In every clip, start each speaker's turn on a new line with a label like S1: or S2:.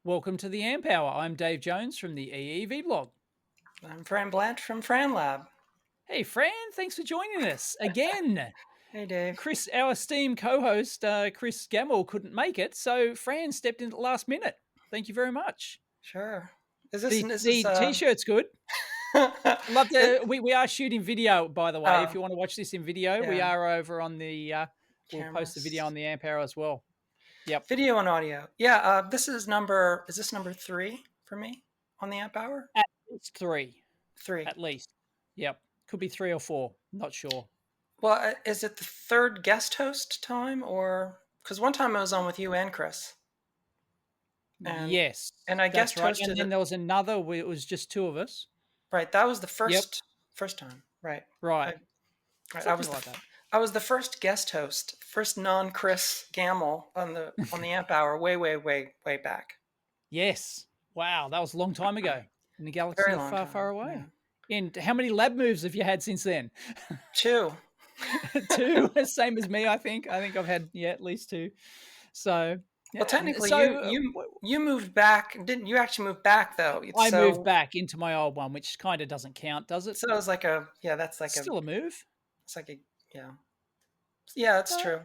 S1: Welcome to the Amp Hour. I'm Dave Jones from the EEV blog.
S2: I'm Fran Blanche from Fran Lab.
S1: Hey, Fran, thanks for joining us again.
S2: Hey, Dave.
S1: Chris, our esteemed co-host, Chris Gamble, couldn't make it, so Fran stepped in at the last minute. Thank you very much.
S2: Sure. Is this
S1: The t-shirt's good. Love to. We are shooting video, by the way. If you want to watch this in video, we
S2: yeah,
S1: are over on the. We'll post the video
S2: cameras,
S1: on the Amp Hour as well. Yep.
S2: video and audio. Yeah. This is number. Is this number 3 for me on the Amp Hour?
S1: At least 3.
S2: 3.
S1: At least. Yep. Could be 3 or 4. Not sure.
S2: Well, is it the third guest host time, or because one time I was on with you and Chris? And
S1: Yes,
S2: and I
S1: that's
S2: guest
S1: right. And
S2: hosted
S1: then
S2: it.
S1: there was another where it was just 2 of us.
S2: Right. That was the
S1: Yep.
S2: first time. Right.
S1: Right.
S2: Right.
S1: Something like that.
S2: I was the first guest host, first non-Chris Gamble on the Amp Hour, way back.
S1: Yes. Wow, that was a long time ago in a galaxy
S2: Very long
S1: far,
S2: time.
S1: far away.
S2: Yeah.
S1: And how many lab moves have you had since then?
S2: 2.
S1: 2, same as me, I think. I think I've had at least 2. So, yeah.
S2: Well, technically,
S1: so,
S2: you moved back, didn't you? Actually moved back though.
S1: I moved back into my old one, which kind of doesn't count, does it?
S2: So it was like that's like
S1: still a move.
S2: It's like yeah, it's true.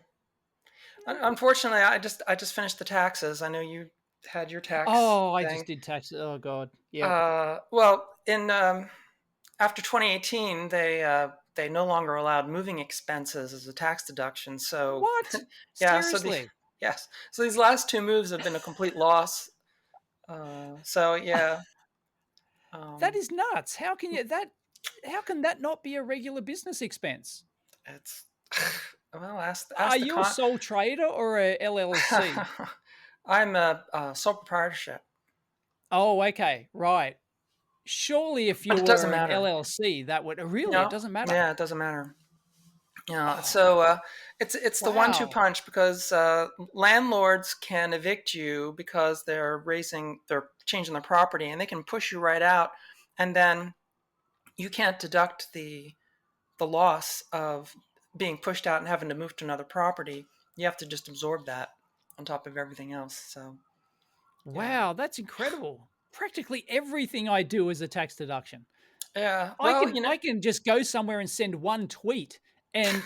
S2: Unfortunately, I just finished the taxes. I know you had your tax.
S1: Oh,
S2: thing.
S1: I just did taxes. Oh God, yeah.
S2: Well, in after 2018, they no longer allowed moving expenses as a tax deduction. So
S1: What?
S2: yeah,
S1: Seriously?
S2: yes. So these last 2 moves have been a complete loss. So yeah.
S1: That is nuts. How can that not be a regular business expense?
S2: It's well, ask
S1: Are you a sole trader or a LLC?
S2: I'm a sole proprietorship.
S1: Oh, okay, right. Surely, if you were an LLC, that would really it doesn't matter.
S2: Yeah, it doesn't matter. Yeah, so it's the 1-2 punch because landlords can evict you because they're changing their property, and they can push you right out, and then you can't deduct the loss of being pushed out and having to move to another property. You have to just absorb that on top of everything else. So,
S1: wow, that's incredible. Practically everything I do is a tax deduction.
S2: Yeah,
S1: well, I can just go somewhere and send one tweet, and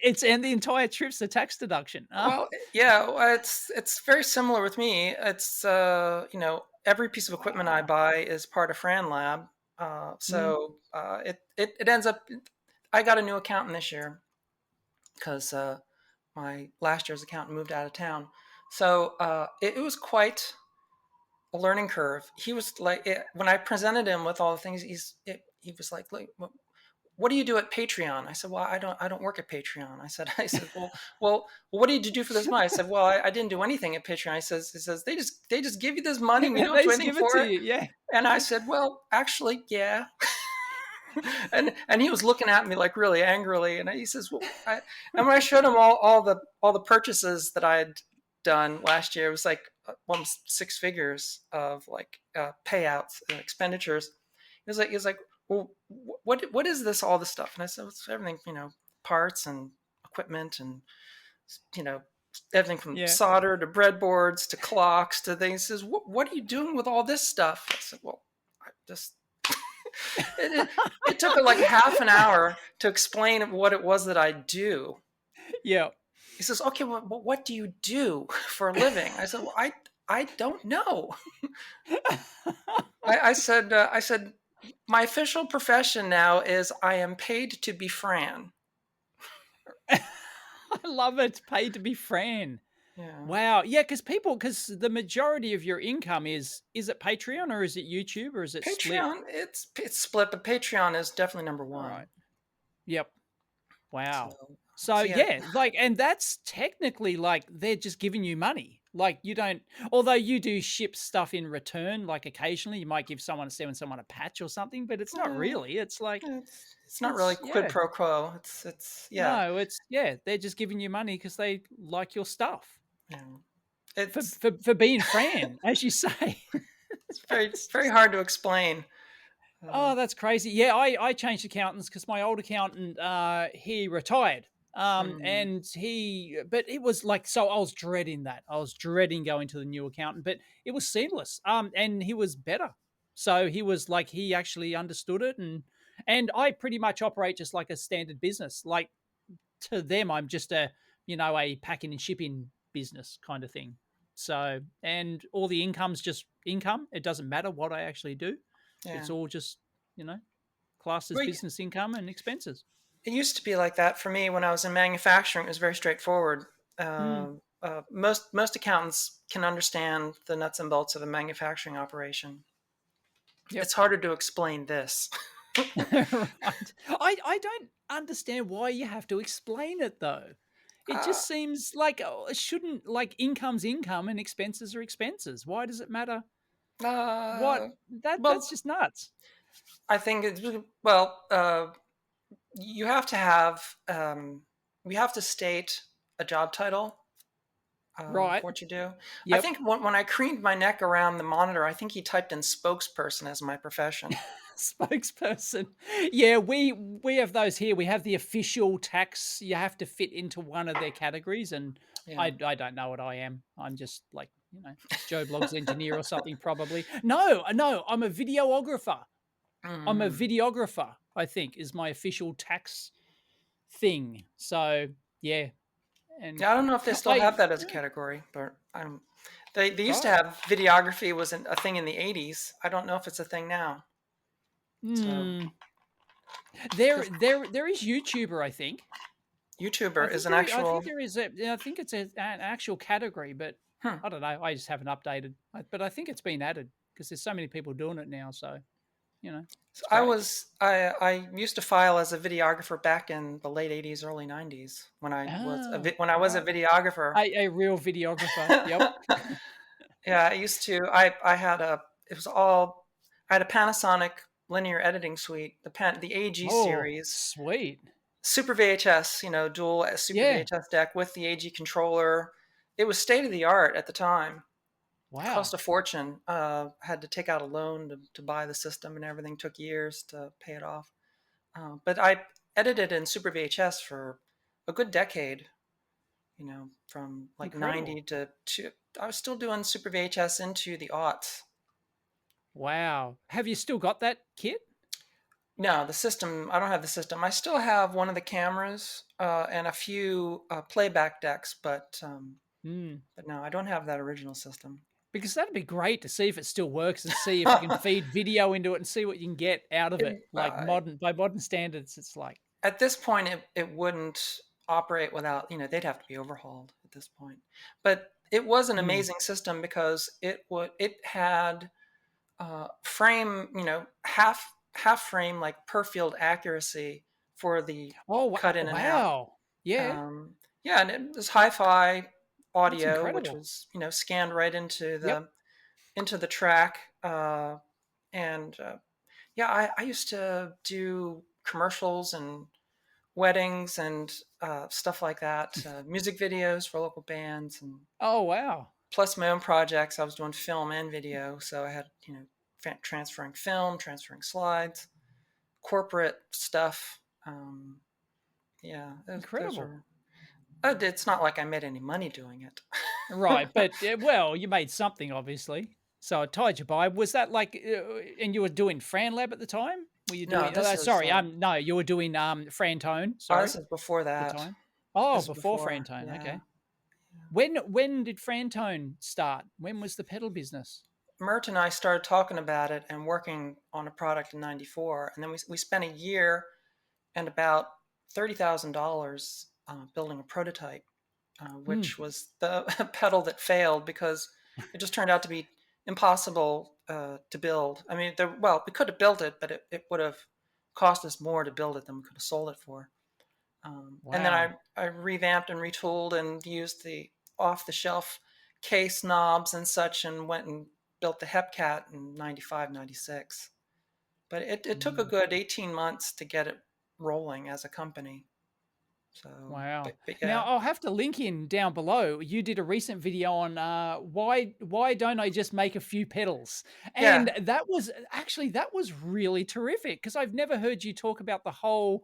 S1: the entire trip's a tax deduction.
S2: Well, yeah, it's very similar with me. It's every piece of equipment I buy is part of Fran Lab. So it ends up. I got a new accountant this year because my last year's accountant moved out of town. So it was quite a learning curve. He was like, when I presented him with all the things, he was like, what do you do at Patreon? I said, well, I don't work at Patreon. I said, well, what did you do for this money? I said, well, I didn't do anything at Patreon. He says, they just give you this money. We don't do anything for it.
S1: Yeah.
S2: And I said, well, actually, yeah. and he was looking at me like really angrily. And he says, well, and when I showed him all the purchases that I had done last year, it was like almost 6 figures of like payouts and expenditures. He was like, well, what is this, all this stuff? And I said, it's everything, parts and equipment and, everything from solder to breadboards to clocks to things. He says, what are you doing with all this stuff? I said, well, I just, it took like half an hour to explain what it was that I do.
S1: Yeah.
S2: He says, okay, well, what do you do for a living? I said, well, I don't know. I said, my official profession now is I am paid to be Fran.
S1: I love it. Paid to be Fran. Yeah. Wow. Yeah, because the majority of your income is it Patreon or is it YouTube or is it
S2: Patreon?
S1: Split?
S2: It's split, but Patreon is definitely number 1.
S1: Right. Yep. Wow. So yeah, and that's technically like they're just giving you money. Like you don't, although you do ship stuff in return, like occasionally you might give someone a patch or something, but it's not really. It's like
S2: it's not really quid pro quo. It's
S1: no, they're just giving you money because they like your stuff.
S2: Yeah,
S1: it's for being Fran, as you say.
S2: It's very hard to explain.
S1: Oh, that's crazy. Yeah, I changed accountants because my old accountant he retired.
S2: Mm.
S1: And but it was like, so I was dreading that. I was dreading going to the new accountant, but it was seamless. And he was better. So he was like, he actually understood it. And I pretty much operate just like a standard business. Like to them, I'm just a packing and shipping business kind of thing. So, and all the income's just income. It doesn't matter what I actually do.
S2: Yeah.
S1: It's all just, classed as
S2: Well,
S1: business income and expenses.
S2: it used to be like that for me when I was in manufacturing. It was very straightforward.
S1: Hmm.
S2: Most accountants can understand the nuts and bolts of a manufacturing operation.
S1: Yep.
S2: It's harder to explain this.
S1: Right. I don't understand why you have to explain it though. It
S2: Uh,
S1: just seems like, it shouldn't, like, income's income and expenses are expenses. Why does it matter? What
S2: uh,
S1: that's
S2: well,
S1: just nuts.
S2: I think it's well. You have to have we have to state a job title
S1: Right.
S2: for what you do. I
S1: Yep.
S2: think when I craned my neck around the monitor, I think he typed in spokesperson as my profession.
S1: Spokesperson. Yeah, we have those here. We have the official tax. You have to fit into one of their categories, and
S2: Yeah.
S1: I don't know what I am. I'm just like, Joe Blogs engineer or something probably. No, no, I'm a videographer. I'm a
S2: Mm.
S1: videographer, I think, is my official tax thing. So, yeah, and
S2: Yeah, I don't know if they still
S1: I
S2: have that as a
S1: yeah,
S2: category, but they used to
S1: right.
S2: have videography was a thing in the 80s. I don't know if it's a thing now. So
S1: Hmm.
S2: because
S1: There is YouTuber, I think.
S2: YouTuber is an actual.
S1: I think it's an actual category, but
S2: Hmm.
S1: I don't know. I just haven't updated. But I think it's been added because there's so many people doing it now. So
S2: So
S1: it's great.
S2: I used to file as a videographer back in the late 80s, early 90s
S1: Ah,
S2: when I was a
S1: right.
S2: videographer.
S1: A real videographer. Yep.
S2: Yeah, I used to. I had a. It was all. I had a Panasonic linear editing suite, the AG
S1: Oh,
S2: series,
S1: sweet.
S2: Super VHS, dual Super
S1: Yeah.
S2: VHS deck with the AG controller. It was state of the art at the time. Cost
S1: Wow.
S2: a fortune. Had to take out a loan to buy the system and everything. Took years to pay it off. But I edited in Super VHS for a good decade. From like
S1: Incredible.
S2: 90 to I was still doing Super VHS into the aughts.
S1: Wow. Have you still got that kit?
S2: No, the system. I don't have the system. I still have one of the cameras and a few playback decks,
S1: Hmm.
S2: but no, I don't have that original system.
S1: Because that'd be great to see if it still works and see if you can feed video into it and see what you can get out of it.
S2: It,
S1: Like by modern standards, it's like,
S2: at this point, it wouldn't operate without, they'd have to be overhauled at this point. But it was an
S1: hmm.
S2: amazing system because it had frame, half frame like per field accuracy for the
S1: Oh,
S2: cut in and out.
S1: wow. Yeah,
S2: Yeah, and it was hi-fi
S1: that's
S2: audio, which
S1: incredible.
S2: was scanned right
S1: Yep.
S2: into the track. And yeah, I used to do commercials and weddings and stuff like that, music videos for local bands, and
S1: Oh, wow.
S2: plus my own projects. I was doing film and video, so I had transferring film, transferring slides, corporate stuff. Yeah, those
S1: Incredible.
S2: are. It's not like I made any money doing it.
S1: Right, but, well, you made something obviously, so it tied you by. Was that like, and you were doing Fran Lab at the time? Were you
S2: No,
S1: doing sorry, no, you were doing, Frantone, sorry,
S2: this is before
S1: at the
S2: that.
S1: time? Oh,
S2: This is
S1: before
S2: before,
S1: Frantone,
S2: yeah.
S1: okay. When did Frantone start? When was the pedal business?
S2: Mert and I started talking about it and working on a product in '94, and then we spent a year and about $30,000 building a prototype,
S1: Hmm,
S2: which was the pedal that failed because it just turned out to be impossible to build. I mean, well, we could have built it, but it would have cost us more to build it than we could have sold it for. And then
S1: wow.
S2: I revamped and retooled and used the off the shelf case knobs and such and went and built the Hepcat in '95, '96. But it took a
S1: Mm.
S2: good 18 months to get it rolling as a company. So,
S1: Wow.
S2: but
S1: Now
S2: yeah,
S1: I'll have to link in down below. You did a recent video on why don't I just make a few pedals?
S2: yeah,
S1: And that was really terrific because I've never heard you talk about the whole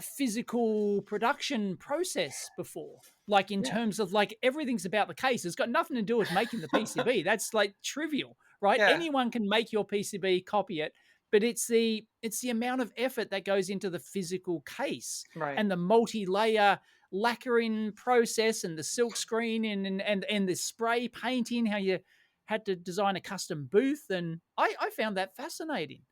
S1: physical production process before. Like in
S2: Yeah.
S1: terms of like everything's about the case. It's got nothing to do with making the PCB. That's like trivial, right?
S2: Yeah.
S1: Anyone can make your PCB, copy it, but it's the amount of effort that goes into the physical case
S2: Right.
S1: and the multi-layer lacquering process and the silk screen and the spray painting, how you had to design a custom booth. And I found that fascinating.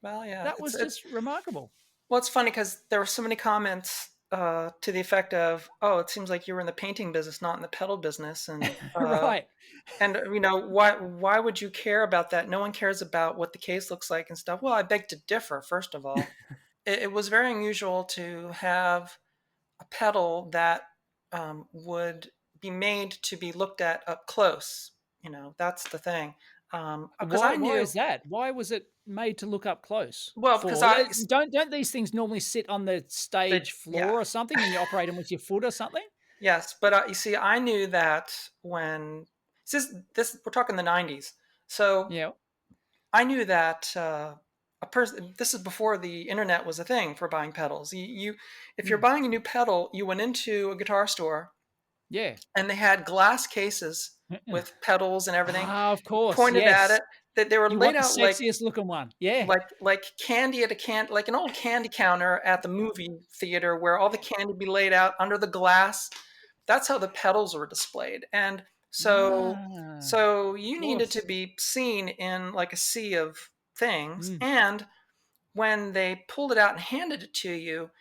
S2: Well, yeah.
S1: That was just remarkable.
S2: Well, it's funny because there were so many comments to the effect of, "Oh, it seems like you were in the painting business, not in the pedal business,"
S1: Right.
S2: and why would you care about that? No one cares about what the case looks like and stuff. Well, I beg to differ. First of all, it was very unusual to have a pedal that would be made to be looked at up close. That's the thing. Because I
S1: Why
S2: knew,
S1: is that? Why was it made to look up close
S2: well, because
S1: for? Don't these things normally sit on the
S2: that,
S1: stage
S2: yeah.
S1: floor or something and you operate them with your foot or something?
S2: Yes, but you see, I knew that when this we're talking the '90s, so
S1: Yeah.
S2: I knew that a person. This is before the internet was a thing for buying pedals. If you're
S1: Mm.
S2: buying a new pedal, you went into a guitar store
S1: Yeah.
S2: and they had glass cases with pedals and everything
S1: Ah, of course.
S2: pointed at
S1: Yes.
S2: it. That they were
S1: You
S2: laid
S1: want the
S2: out like
S1: sexiest looking one. Yeah.
S2: candy at like an old candy counter at the movie theater where all the candy be laid out under the glass. That's how the pedals were displayed. And so
S1: Ah,
S2: so
S1: of
S2: you needed to
S1: course.
S2: be seen in like a sea of things.
S1: Mm.
S2: And when they pulled it out and handed it to you,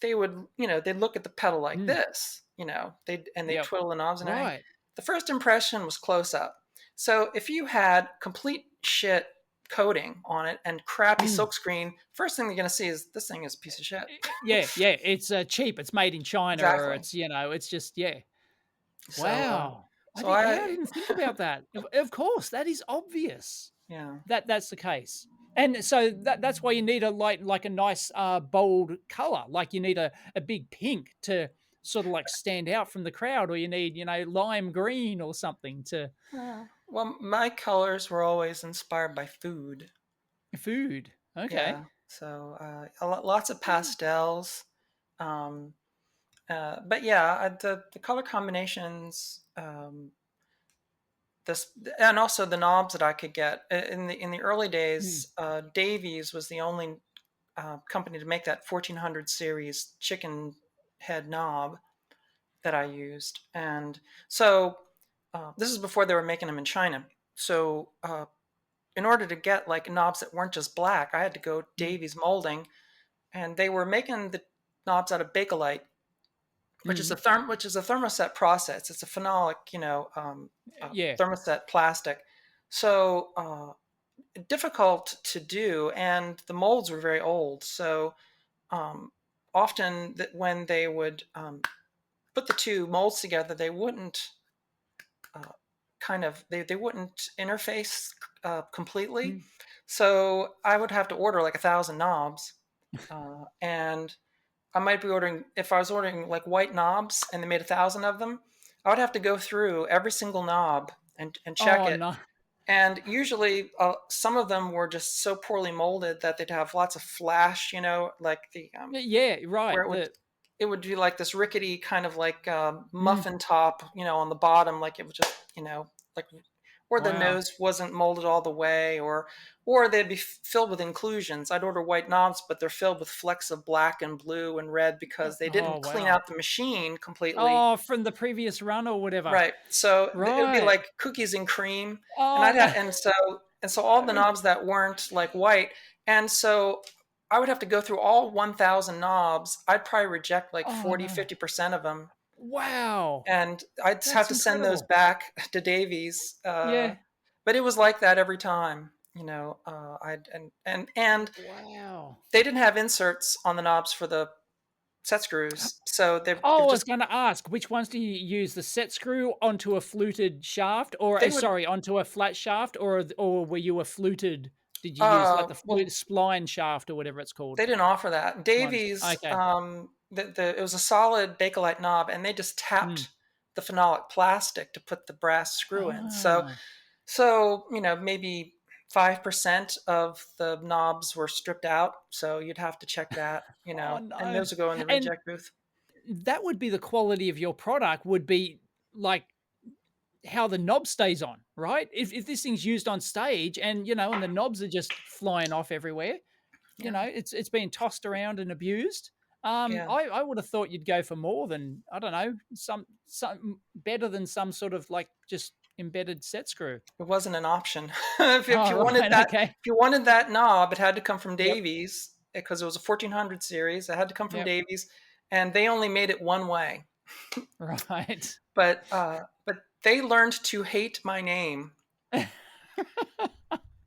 S2: they would, they'd look at the pedal like
S1: Mm.
S2: this, they
S1: Yep.
S2: twiddle the knobs and everything.
S1: Right.
S2: The first impression was close up. So if you had complete shit coating on it and crappy
S1: Mm.
S2: silkscreen, first thing they're going to see is this thing is a piece of shit.
S1: Yeah. Yeah. It's cheap. It's made in China or
S2: Exactly.
S1: it's just, yeah.
S2: So,
S1: Wow.
S2: so
S1: I
S2: I,
S1: didn't think about that. Of course, that is obvious.
S2: yeah,
S1: That's the case. And so that's why you need a like a nice bold color. Like you need a big pink to sort of like stand out from the crowd, or you need, lime green or something to
S2: well, my colors were always inspired by food.
S1: food. Okay.
S2: Yeah. So, lots of pastels. Um, but yeah, the color combinations, this and also the knobs that I could get in the early
S1: Mm,
S2: days. Davies was the only company to make that 1400 series chicken head knob that I used, and so this is before they were making them in China. So in order to get like knobs that weren't just black, I had to go
S1: mm,
S2: Davies molding, and they were making the knobs out of Bakelite,
S1: mm.
S2: which is a thermoset process. It's a phenolic,
S1: Yeah.
S2: thermoset plastic. So difficult to do, and the molds were very old. So um, often that when they would put the two molds together, they wouldn't uh, they wouldn't interface completely.
S1: Mm.
S2: So I would have to order like 1,000 knobs, and I might be ordering, if I was ordering like white knobs and they made 1,000 of them, I would have to go through every single knob and check
S1: Oh
S2: it.
S1: no.
S2: And usually some of them were just so poorly molded that they'd have lots of flash, like
S1: Yeah.
S2: where
S1: Right.
S2: it would be like this rickety kind of like
S1: Mm,
S2: muffin top, on the bottom, like it was just, like, or the
S1: wow.
S2: nose wasn't molded all the way, or they'd be filled with inclusions. I'd order white knobs, but they're filled with flecks of black and blue and red because they
S1: Oh
S2: didn't clean
S1: wow.
S2: out the machine completely.
S1: Oh, from the previous run or whatever.
S2: Right. So it would be
S1: Right.
S2: like cookies and cream, and
S1: Oh
S2: I'd
S1: no.
S2: have, and so all the knobs that weren't like white, and so I would have to go through all 1,000 knobs. I'd probably reject like
S1: Oh
S2: 40,
S1: no.
S2: 50% of them,
S1: Wow.
S2: and I'd just have
S1: That's
S2: to send those
S1: incredible.
S2: back to Davies.
S1: Yeah.
S2: But it was like that every time, I'd and
S1: Wow.
S2: they didn't have inserts on the knobs for the set screws, so
S1: Oh,
S2: they've
S1: I was
S2: just
S1: gonna ask, which ones do you use? The set screw onto a fluted shaft or,
S2: they would
S1: sorry, onto a flat shaft, or were you a fluted did you use like the
S2: well,
S1: fluted spline shaft or whatever it's called
S2: they didn't offer that.
S1: ones?
S2: Davies,
S1: Okay.
S2: it was a solid Bakelite knob, and they just
S1: Mm.
S2: tapped the phenolic plastic to put the brass screw in. So,
S1: Ah.
S2: maybe 5% of the knobs were stripped out, so you'd have to check that,
S1: Oh
S2: and
S1: no.
S2: those would go in the
S1: And
S2: reject booth.
S1: that would be the quality of your product would be like how the knob stays on, right? If this thing's used on stage and, and the knobs are just flying off everywhere,
S2: Yeah,
S1: it's being tossed around and abused.
S2: yeah.
S1: I would have thought you'd go for more than, I don't know, some better than some sort of like just embedded set screw.
S2: It wasn't an option. If
S1: Oh,
S2: you wanted
S1: right.
S2: that,
S1: Okay.
S2: if you wanted that knob, it had to come from
S1: Yep.
S2: Davies because it was a 1400 series. It had to come from
S1: Yep.
S2: Davies, and they only made it one way.
S1: Right.
S2: But they learned to hate my name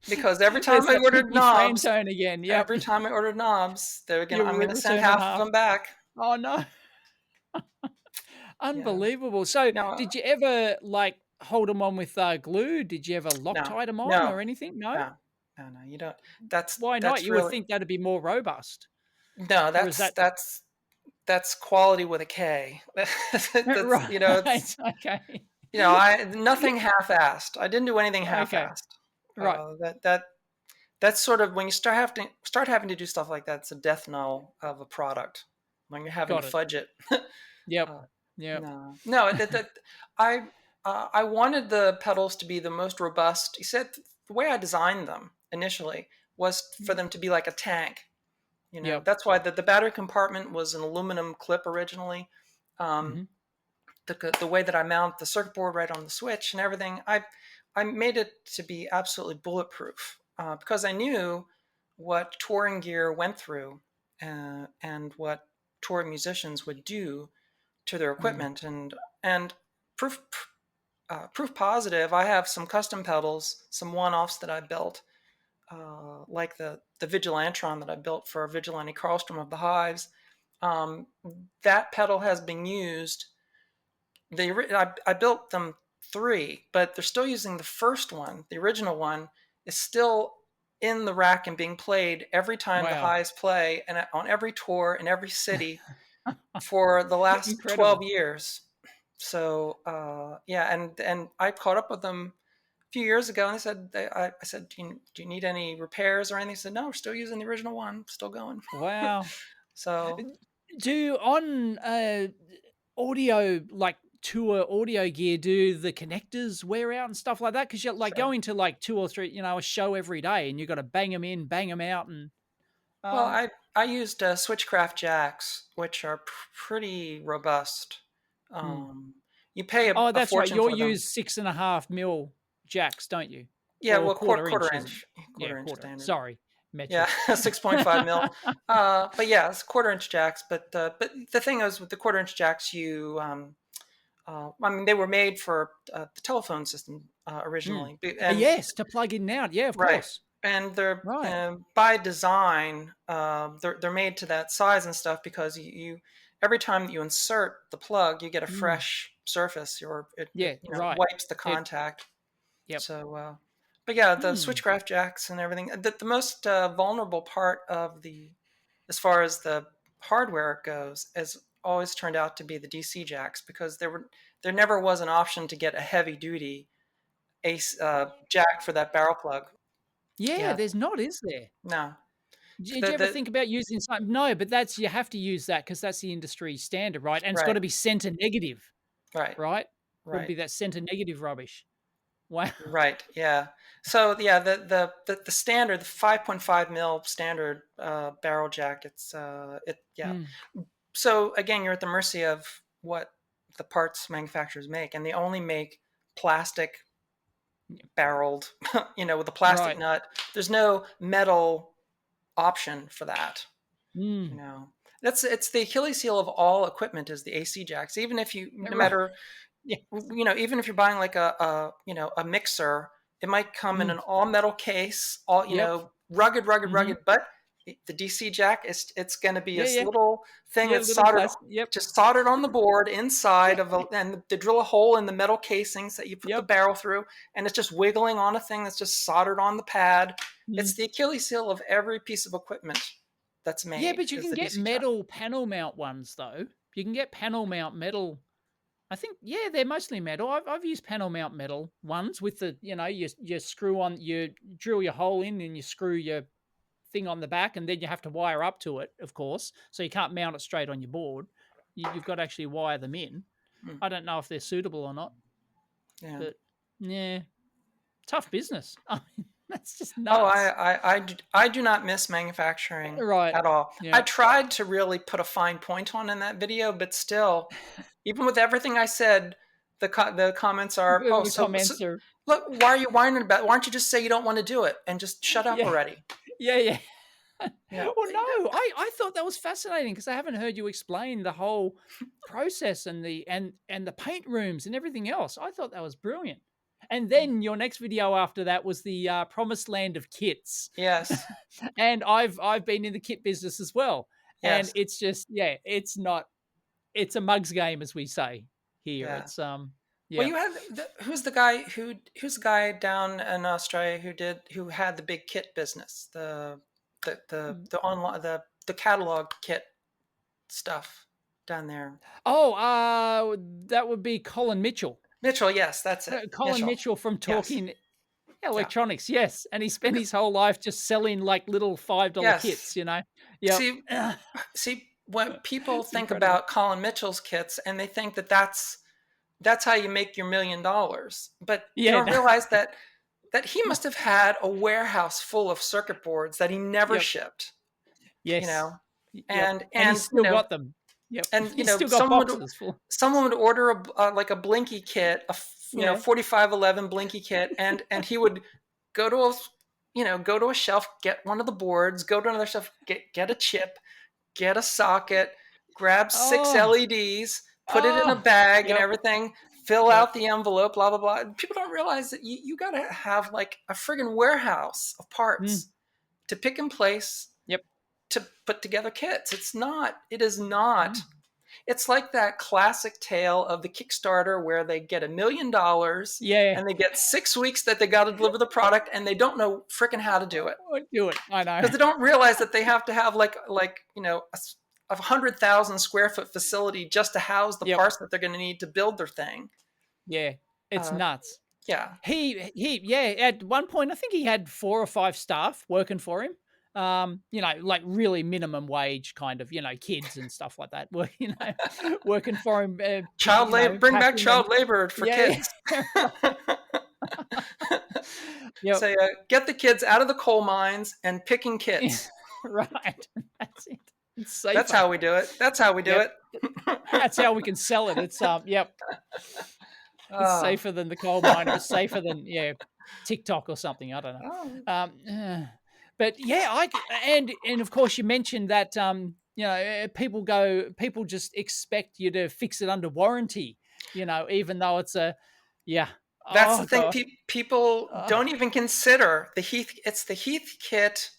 S2: because every
S1: There's
S2: time I
S1: that
S2: ordered
S1: picky
S2: knobs,
S1: Frantone again. Yep.
S2: I'm gonna send
S1: Returning
S2: half of
S1: half.
S2: them back.
S1: Oh no.
S2: Yeah.
S1: Unbelievable. So,
S2: No,
S1: did you ever like hold them on with glue? Did you ever
S2: no,
S1: Loctite them on
S2: no,
S1: or anything? No.
S2: no, no. You don't. That's
S1: Why not?
S2: that's
S1: You would
S2: really
S1: think that'd be more robust,
S2: no.
S1: or is
S2: That's
S1: that
S2: that's that's quality with a K. That's
S1: right?
S2: it's
S1: Okay.
S2: I nothing half-assed. I didn't do anything
S1: Okay.
S2: half-assed.
S1: Right.
S2: That's sort of when you start having to do stuff like that. It's a death knell of a product when you're having to
S1: Got it.
S2: fudge it.
S1: Yep.
S2: uh,
S1: Yep.
S2: no. I I wanted the pedals to be the most robust. He said the way I designed them initially was for them to be like a tank.
S1: Yep.
S2: That's why the battery compartment was an aluminum clip originally. Um,
S1: Hmm.
S2: the way that I mount the circuit board right on the switch and everything, I made it to be absolutely bulletproof because I knew what touring gear went through and what touring musicians would do to their
S1: Mm.
S2: equipment. And proof proof positive, I have some custom pedals, some one-offs that I built, like the Vigilantron that I built for Vigilante Karlstrom of the Hives. Um, that pedal has been used. I built them three, but they're still using the first one. The original one is still in the rack and being played every time the
S1: Wow.
S2: Hives play, and on every tour in every city for the last
S1: Incredible.
S2: 12 years. So yeah, and I caught up with them a few years ago, and I said, do you need any repairs or anything? They said, no, we're still using the original one, still going.
S1: Wow.
S2: So
S1: Do on audio like tour audio gear, do the connectors wear out and stuff like that? Because you're like
S2: sure.
S1: going to like two or three, a show every day, and you got to bang them in, bang them out, and
S2: Well,
S1: um,
S2: I used Switchcraft jacks, which are pretty robust.
S1: hmm.
S2: Um, you pay
S1: Oh,
S2: a
S1: that's right.
S2: fortune
S1: You
S2: for them.
S1: use 6.5 mil jacks, don't you?
S2: Yeah,
S1: Or
S2: well,
S1: quarter
S2: quarter
S1: inches?
S2: inch,
S1: Yeah,
S2: quarter inch
S1: quarter.
S2: standard.
S1: Sorry,
S2: Yeah,
S1: metric.
S2: 6.5 mil. But yeah, it's quarter-inch jacks. But the thing is, with the quarter-inch jacks, I mean, they were made for the telephone system
S1: Mm.
S2: originally, and
S1: Yes, to plug in and out. Yeah, of
S2: right,
S1: course.
S2: and they're
S1: Right.
S2: by design, they're made to that size and stuff because every time you insert the plug, you get a
S1: Mm.
S2: fresh surface, or
S1: Yeah, right.
S2: wipes the
S1: It.
S2: contact.
S1: Yep.
S2: So, but yeah, the
S1: Hmm.
S2: switchcraft jacks and everything. The most vulnerable part of as far as the hardware goes, has always turned out to be the DC jacks because there never was an option to get a heavy duty ace jack for that barrel plug.
S1: Yeah,
S2: Yeah,
S1: there's not, is there?
S2: no,
S1: Did
S2: the
S1: you ever
S2: the
S1: think about using something? No, but that's you have to use that because that's the industry standard, right? And it's got
S2: right,
S1: to be center negative,
S2: right,
S1: right? Got to
S2: right.
S1: be that center negative rubbish. Wow.
S2: Right. Yeah. So yeah, the standard, the 5.5 mil standard barrel jack. It's it yeah.
S1: Mm.
S2: So again, you're at the mercy of what the parts manufacturers make, and they only make plastic barreled, with a plastic
S1: Right.
S2: nut. There's no metal option for that. You
S1: Mm.
S2: know, it's the Achilles heel of all equipment is the AC jacks. Even if no
S1: Right.
S2: matter,
S1: Yeah.
S2: even if you're buying like a mixer, it might come in
S1: Mm.
S2: an all metal case, all
S1: Yep.
S2: rugged,
S1: Hmm.
S2: but the DC jack is it's going to be
S1: Yeah.
S2: this
S1: Yeah.
S2: little thing
S1: Yeah.
S2: that's
S1: Little
S2: soldered
S1: plastic. Yep.
S2: just soldered on the board inside and they drill a hole in the metal casings that you put the
S1: Yep.
S2: barrel through, and it's just wiggling on a thing that's just soldered on the pad. It's
S1: Mm.
S2: the Achilles heel of every piece of equipment that's
S1: Yeah,
S2: made
S1: but you
S2: is
S1: can
S2: the
S1: get
S2: DC jack.
S1: metal panel mount ones though. You can get panel mount metal I think, yeah, they're mostly metal. I've used panel mount metal ones with the, you screw on, you drill your hole in and you screw your thing on the back, and then you have to wire up to it, of course. So you can't mount it straight on your board. You've got to actually wire them in.
S2: Hmm.
S1: I don't know if they're suitable or not,
S2: Yeah.
S1: but yeah, tough business. I mean, that's just
S2: Oh,
S1: nuts.
S2: I do not miss manufacturing
S1: Right.
S2: at all. I
S1: Yeah.
S2: tried to really put a fine point on in that video, but still, even with everything I said, the comments are, oh,
S1: The
S2: so
S1: comments are,
S2: look, why are you whining about it? Why don't you just say you don't want to do it and just shut up
S1: yeah,
S2: already?
S1: yeah, yeah.
S2: You know,
S1: Well, no, I thought that was fascinating because I haven't heard you explain the whole process and the paint rooms and everything else. I thought that was brilliant. And then your next video after that was the promised land of kits,
S2: yes,
S1: and I've been in the kit business as well, and
S2: yes,
S1: it's just, yeah, it's not, it's a mugs game, as we say here.
S2: yeah.
S1: It's
S2: Well,
S1: yeah.
S2: you had who's the guy down in Australia who had the big kit business, the online the catalog kit stuff down there.
S1: Oh, that would be Colin Mitchell.
S2: Mitchell, yes, that's it.
S1: Colin
S2: Mitchell,
S1: Mitchell from
S2: yes,
S1: Talking
S2: yeah,
S1: Electronics, yes, and he spent his whole life just selling, like, little $5
S2: yes.
S1: kits, you know? Yep.
S2: See, see, when people
S1: It's
S2: think
S1: incredible.
S2: about Colin Mitchell's kits, and they think that that's how you make your $1 million, but you
S1: Yeah,
S2: don't
S1: no.
S2: realize that he must have had a warehouse full of circuit boards that he never
S1: Yep.
S2: shipped. You
S1: Yes.
S2: know,
S1: Yep,
S2: and
S1: and he's
S2: and you
S1: still
S2: know
S1: got them. Yep.
S2: and you
S1: He's
S2: know
S1: still got boxes full.
S2: someone would order like a blinky kit,
S1: Yeah.
S2: 4511 blinky kit, and he would go to a go to a shelf, get one of the boards, go to another shelf, get a chip, get a socket, grab 6
S1: Oh,
S2: LEDs, put it in a
S1: oh,
S2: bag and
S1: yep,
S2: everything, fill
S1: yep,
S2: out the envelope, blah blah blah. People don't realize that you got to have like a friggin' warehouse of
S1: mm,
S2: parts to pick and place
S1: yep,
S2: to put together kits. It is not.
S1: mm,
S2: It's like that classic tale of the Kickstarter where they get $1 million
S1: yeah,
S2: and they get 6 weeks that they got to deliver the product and they don't know freaking how to do it
S1: do it, I know.
S2: because they don't realize that they have to have like a 100,000 square foot facility just to house the
S1: Yep,
S2: parts that they're going to need to build their thing.
S1: yeah, it's
S2: Uh,
S1: nuts.
S2: yeah,
S1: Yeah, at one point, I think he had 4 or 5 staff working for him. Like really minimum wage kind of, kids and stuff like that, working for him,
S2: child labor. Bring back
S1: packing and
S2: child labor for
S1: yeah,
S2: kids.
S1: yeah. Yep.
S2: Say, get the kids out of the coal mines and picking kits.
S1: Right. That's it. It's
S2: That's
S1: safer.
S2: how we do it. That's how we do
S1: Yep.
S2: it.
S1: That's how we can sell it. It's yep. It's
S2: Oh,
S1: safer than the coal mine, or it's safer than, yeah, TikTok or something. I don't know.
S2: oh,
S1: But yeah, and of course you mentioned that people just expect you to fix it under warranty, even though it's a yeah.
S2: that's the
S1: Oh
S2: thing.
S1: god.
S2: People
S1: Uh,
S2: don't even consider the Heath. It's the Heathkit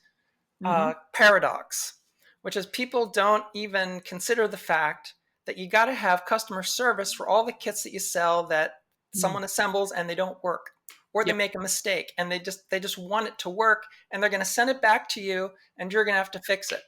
S1: mm-hmm.
S2: paradox, which is people don't even consider the fact that you got to have customer service for all the kits that you sell that
S1: Mm.
S2: someone assembles and they don't work, or they
S1: Yep.
S2: make a mistake and they just want it to work, and they're going to send it back to you and you're going to have to fix it.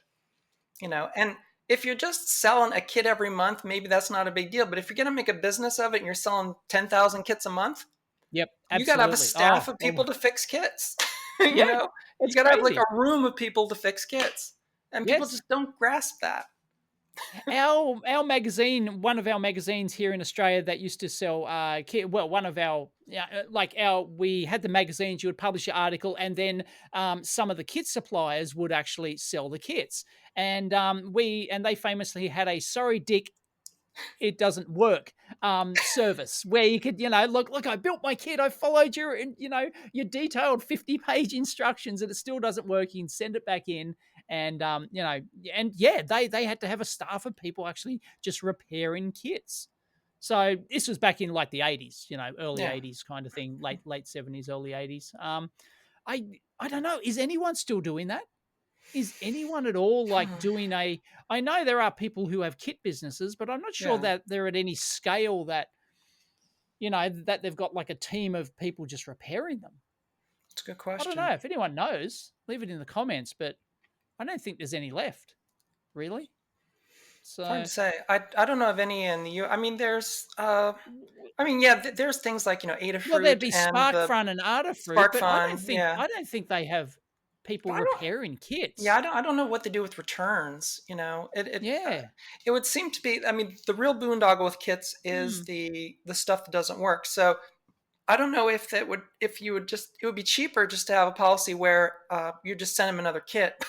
S2: And if you're just selling a kit every month, maybe that's not a big deal, but if you're going to make a business of it and you're selling 10,000 kits a month,
S1: Yep.
S2: you got to have a
S1: Absolutely.
S2: staff of
S1: Oh,
S2: people to fix kits. you
S1: yeah.
S2: know you
S1: It's
S2: got to have like
S1: crazy.
S2: a room of people to fix kits, and people
S1: Yes.
S2: just don't grasp that.
S1: Our magazine, one of our magazines here in Australia that used to sell well, one of our, yeah, like our, we had the magazines. You would publish your article, and then some of the kit suppliers would actually sell the kits, and they famously had a sorry Dick, it doesn't work service where you could, look, I built my kit, I followed your detailed 50-page instructions, and it still doesn't work. You can send it back in, and and yeah, they had to have a staff of people actually just repairing kits. So this was back in like the 80s, early
S2: Yeah.
S1: 80s kind of thing, late 70s, early 80s. I don't know, is anyone still doing that? Is anyone at all like doing I know there are people who have kit businesses, but I'm not sure
S2: Yeah,
S1: that they're at any scale that, that they've got like a team of people just repairing them.
S2: it's a good
S1: I don't know.
S2: question.
S1: If anyone knows, leave it in the comments, but I don't think there's any left, really.
S2: Hard
S1: So,
S2: to say. I don't know of any in the U. I mean, there's yeah, there's things like
S1: well, there'd
S2: Adafruit
S1: be
S2: and the
S1: SparkFun and Adafruit,
S2: Spark
S1: but
S2: Fun. Yeah,
S1: I don't think they have people
S2: but I don't.
S1: repairing
S2: Yeah,
S1: kits.
S2: I don't know what to do with returns.
S1: Yeah.
S2: It would seem to be. I mean, the real boondoggle with kits is
S1: Hmm.
S2: the stuff that doesn't work. So I don't know if you would just it would be cheaper just to have a policy where you just send them another kit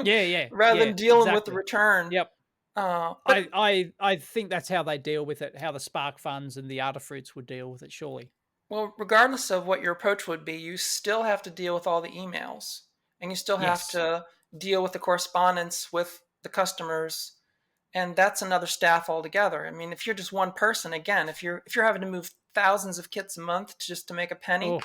S1: Yeah, yeah,
S2: rather
S1: yeah,
S2: than dealing with the
S1: exactly.
S2: return.
S1: Yep.
S2: But
S1: I think that's how they deal with it, how the Spark Funds and the Adafruits would deal with it, surely.
S2: well, regardless of what your approach would be, you still have to deal with all the emails, and you still have
S1: Yes.
S2: to deal with the correspondence with the customers, and that's another staff altogether. I mean, if you're just one person, again, if you're having to move thousands of kits a month just to make a penny,
S1: Oh,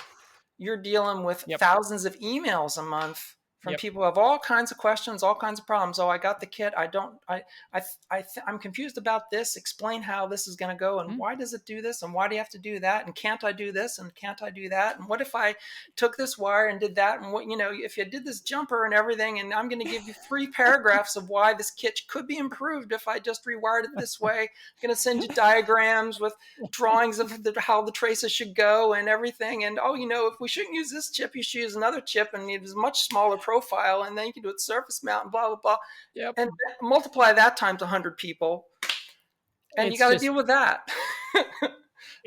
S2: you're dealing with
S1: yep,
S2: thousands of emails a month from
S1: yep.
S2: people who have all kinds of questions, all kinds of problems. Oh, I got the kit. I'm confused about this. Explain how this is going to go, and
S1: Mm,
S2: why does it do this, and why do you have to do that, and can't I do this, and can't I do that, and what if I took this wire and did that, and what if you did this jumper and everything, and I'm going to give you 3 paragraphs of why this kit could be improved if I just rewired it this way. I'm going to send you diagrams with drawings of how the traces should go and everything. And if we shouldn't use this chip, you should use another chip, and it was a much smaller profile, and then you can do it surface mount and blah blah blah,
S1: yep.
S2: and multiply that times 100 people, and you
S1: It's
S2: got to
S1: just
S2: deal with that.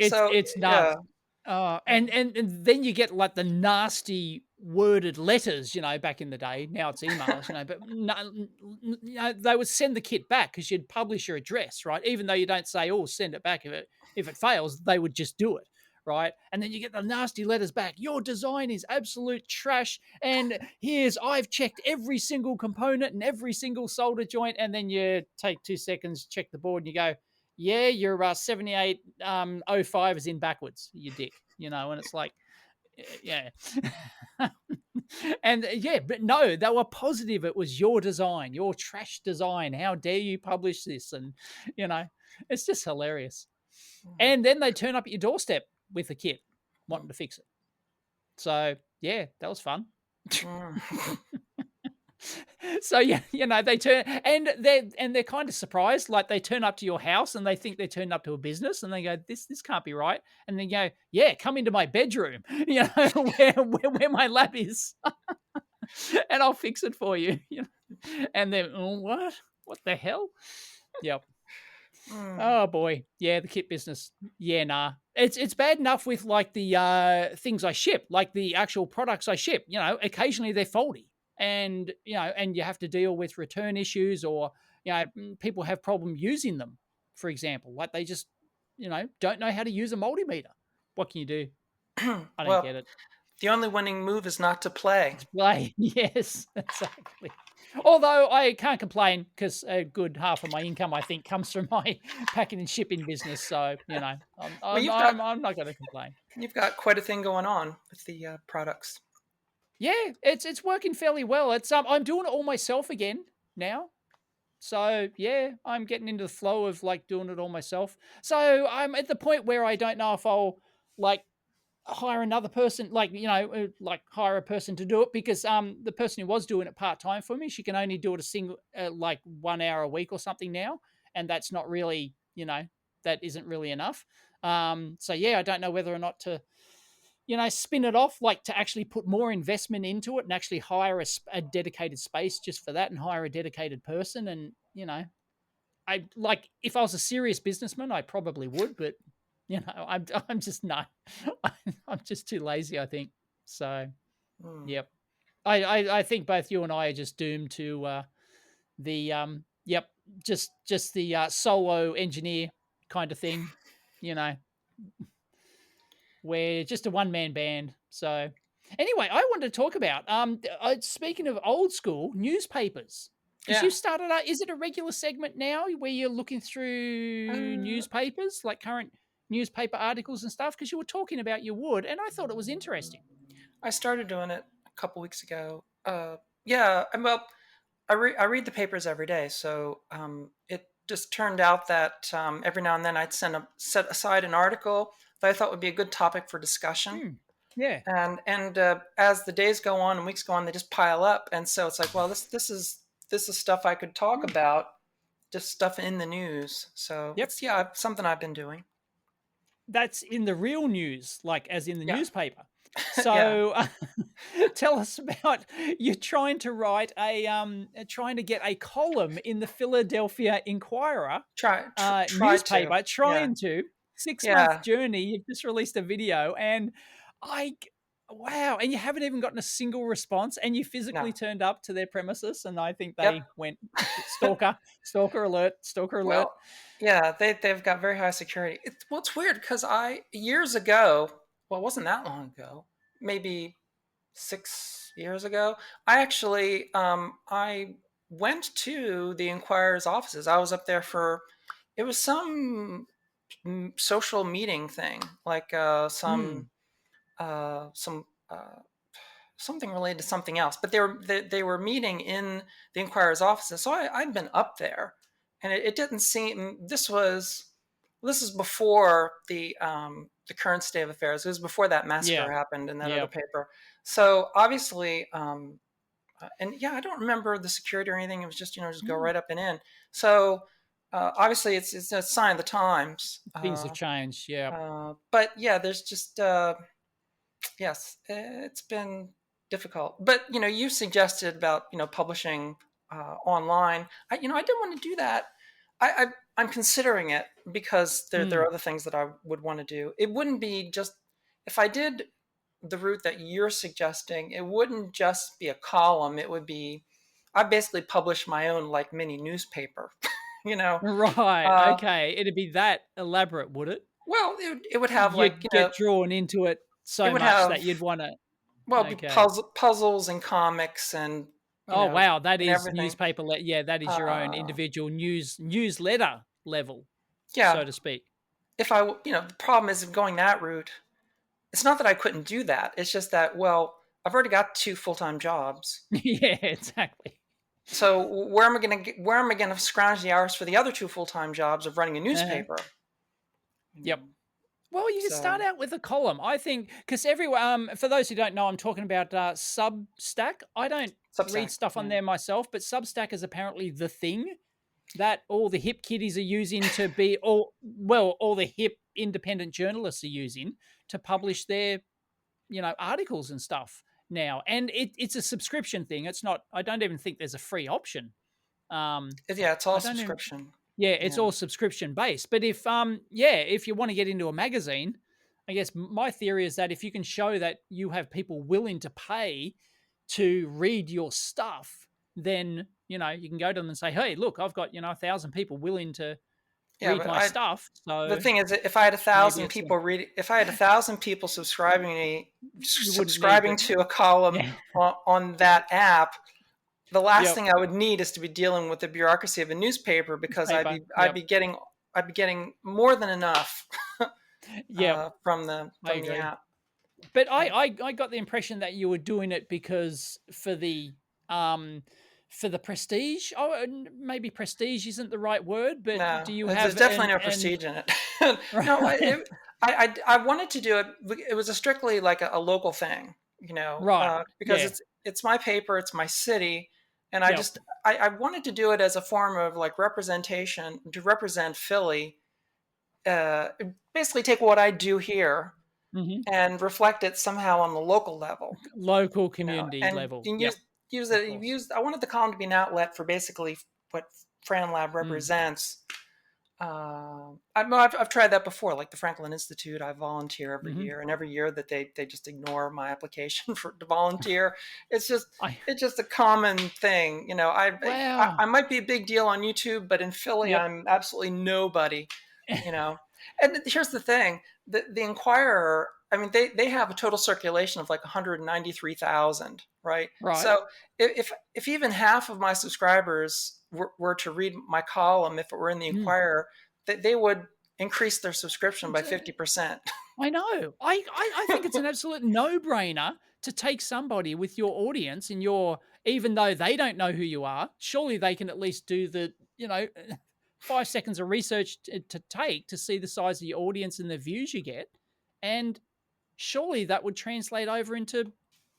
S2: So
S1: it's
S2: yeah,
S1: nuts. And then you get like the nasty worded letters, back in the day. Now it's emails, but they would send the kit back because you'd publish your address, right? Even though you don't say, "Oh, send it back." If it fails, they would just do it, right? And then you get the nasty letters back. Your design is absolute trash, and I've checked every single component and every single solder joint, and then you take 2 seconds, check the board, and you go, yeah, your 7805 is in backwards, you dick, and it's like, yeah. And yeah, but no, they were positive it was your design, your trash design. How dare you publish this? And, you know, it's just hilarious. And then they turn up at your doorstep with a kit wanting to fix it. So yeah, that was fun. So yeah, they turn and they're kind of surprised, like they turn up to your house and they think they're turning up to a business, and they go, this can't be right, and they go, yeah, come into my bedroom, where my lab is, and I'll fix it for you. And then, oh, what the hell? Yep. Oh boy, yeah, the kit business. Yeah, nah, it's bad enough with like the things I ship, like the actual products I ship. Occasionally they're faulty, and and you have to deal with return issues, or people have problem using them. For example, like they just don't know how to use a multimeter. What can you do? I don't
S2: well,
S1: get it.
S2: the only winning move is not to play.
S1: Play, yes, exactly. Although I can't complain because a good half of my income, I think, comes from my packing and shipping business. So I'm
S2: Well,
S1: I'm I'm, I'm not going to complain.
S2: you've got quite a thing going on with the products.
S1: Yeah, it's working fairly well. It's I'm doing it all myself again now. So yeah, I'm getting into the flow of like doing it all myself. So I'm at the point where I don't know if I'll like hire another person, like like hire a person to do it, because the person who was doing it part-time for me, she can only do it a single like 1 hour a week or something now, and that's not really, that isn't really enough. So yeah, I don't know whether or not to spin it off, like to actually put more investment into it and actually hire a dedicated space just for that, and hire a dedicated person. And I like, if I was a serious businessman, I probably would, but I'm just not. I'm just too lazy, I think. So,
S2: Mm.
S1: yep. I think both you and I are just doomed to the yep, just the solo engineer kind of thing, you know, where just a one man band. So, anyway, I wanted to talk about speaking of old school newspapers, because
S2: Yeah.
S1: you started out. Is it a regular segment now where you're looking through
S2: Uh,
S1: newspapers, like current newspaper articles and stuff? Because you were talking about your wood, and I thought it was interesting.
S2: I started doing it a couple weeks ago. Yeah, well, I read the papers every day, so it just turned out that every now and then I'd set aside an article that I thought would be a good topic for discussion.
S1: Hmm. Yeah.
S2: And as the days go on and weeks go on, they just pile up, and so it's like, well, this is stuff I could talk
S1: Hmm.
S2: about, just stuff in the news. So
S1: Yep.
S2: it's something I've been doing.
S1: That's in the real news, like as in the
S2: Yeah,
S1: newspaper.
S2: yeah.
S1: So tell us about you're trying to write trying to get a column in the Philadelphia Inquirer
S2: Try to.
S1: newspaper,
S2: Yeah,
S1: trying to 6-month
S2: yeah.
S1: journey. You've just released a video, and I wow, and you haven't even gotten a single response, and you
S2: No.
S1: physically turned up to their premises, and I think
S2: Yep.
S1: they went stalker, stalker alert, stalker alert.
S2: Well, yeah, they've got very high security. It's weird because I years ago, well, it wasn't that long ago, maybe 6 years ago, I actually I went to the Inquirer's offices. I was up there for it was some social meeting thing, like
S1: Hmm.
S2: some something related to something else. But they were meeting in the Inquirer's offices, so I'd been up there, and it didn't seem this is before the current state of affairs. It was before that
S1: Yeah.
S2: massacre happened in that other
S1: Yeah.
S2: paper. So obviously, and yeah, I don't remember the security or anything. It was just just go
S1: Hmm.
S2: right up and in. So obviously, it's a sign of the times.
S1: Things have changed. Yeah.
S2: But yeah, there's just yes, it's been difficult. But you suggested about publishing online. I didn't want to do that. I'm considering it because there
S1: Mm.
S2: are other things that I would want to do. It wouldn't be just if I did the route that you're suggesting. It wouldn't just be a column. It would be I basically publish my own like mini newspaper. you know,
S1: Right,
S2: uh,
S1: okay, it'd be that elaborate, would it?
S2: well, it would have like
S1: You'd get drawn into it
S2: it
S1: so
S2: would
S1: much
S2: have
S1: that you'd wanna
S2: well be
S1: okay.
S2: puzzles and comics and
S1: Oh, wow, that
S2: and
S1: is
S2: everything.
S1: newspaper yeah, that is your own
S2: Uh,
S1: individual newsletter level,
S2: yeah,
S1: so to speak.
S2: if the problem is going that route. It's not that I couldn't do that. It's just that, well, I've already got two full-time jobs.
S1: Yeah, exactly.
S2: So where am I going to scrounge the hours for the other two full-time jobs of running a
S1: Uh-huh.
S2: newspaper? You
S1: Yep.
S2: know,
S1: Well, you can start
S2: so
S1: out with a column. I think because everyone, for those who don't know, I'm talking about Substack. I don't read
S2: Substack.
S1: stuff on
S2: Yeah.
S1: there myself, but Substack is apparently the thing that all the hip kiddies are using to be all the hip independent journalists are using to publish their articles and stuff now. And it's a subscription thing. It's not. I don't even think there's a free option.
S2: Yeah, it's all
S1: I don't even.
S2: subscription.
S1: Yeah, it's
S2: Yeah.
S1: all subscription based. But if you want to get into a magazine, I guess my theory is that if you can show that you have people willing to pay to read your stuff, then you can go to them and say, "Hey, look, I've got 1,000 people willing to
S2: Yeah,
S1: read
S2: but
S1: my stuff."
S2: the
S1: So
S2: thing is, if I had a
S1: maybe
S2: thousand
S1: it's
S2: people if I had 1,000 people
S1: you wouldn't need
S2: subscribing
S1: the
S2: to a column
S1: yeah.
S2: on that app, the last
S1: Yep.
S2: thing I would need is to be dealing with the bureaucracy of a newspaper because
S1: Paper. Yep.
S2: I'd be getting more than enough
S1: Yep. I
S2: from the
S1: agree.
S2: app.
S1: But
S2: Yeah.
S1: I got the impression that you were doing it because um for the prestige. Oh, maybe prestige isn't the right word, but
S2: No,
S1: do you
S2: there's
S1: have
S2: definitely no
S1: and
S2: prestige in it. No,
S1: right,
S2: I wanted to do it. It was a strictly like a local thing,
S1: right,
S2: because
S1: yeah,
S2: it's my paper, it's my city, and
S1: yep,
S2: I wanted to do it as a form of like representation to represent Philly. Uh, Basically, take what I do here
S1: hmm
S2: and reflect it somehow on the local level,
S1: local community
S2: and
S1: level.
S2: you
S1: Yep,
S2: use
S1: of
S2: it.
S1: course.
S2: I wanted the column to be an outlet for basically what Fran Lab
S1: Mm.
S2: represents. I've tried that before, like the Franklin Institute. I volunteer every
S1: Hmm.
S2: year, and every year that they just ignore my application to volunteer. It's just
S1: I
S2: it's just a common thing,
S1: wow.
S2: I might be a big deal on YouTube, but in Philly,
S1: Yep.
S2: I'm absolutely nobody, you know. And here's the thing: the Inquirer. I mean, they have a total circulation of like 193,000, right?
S1: Right.
S2: So if even half of my subscribers were to read my column, if it were in the
S1: Mm.
S2: Inquirer, they would increase their subscription by
S1: It's,
S2: 50%.
S1: I know. I think it's an absolute no-brainer to take somebody with your audience and even though they don't know who you are, surely they can at least do the, 5 seconds of research to take to see the size of your audience and the views you get. And surely that would translate over into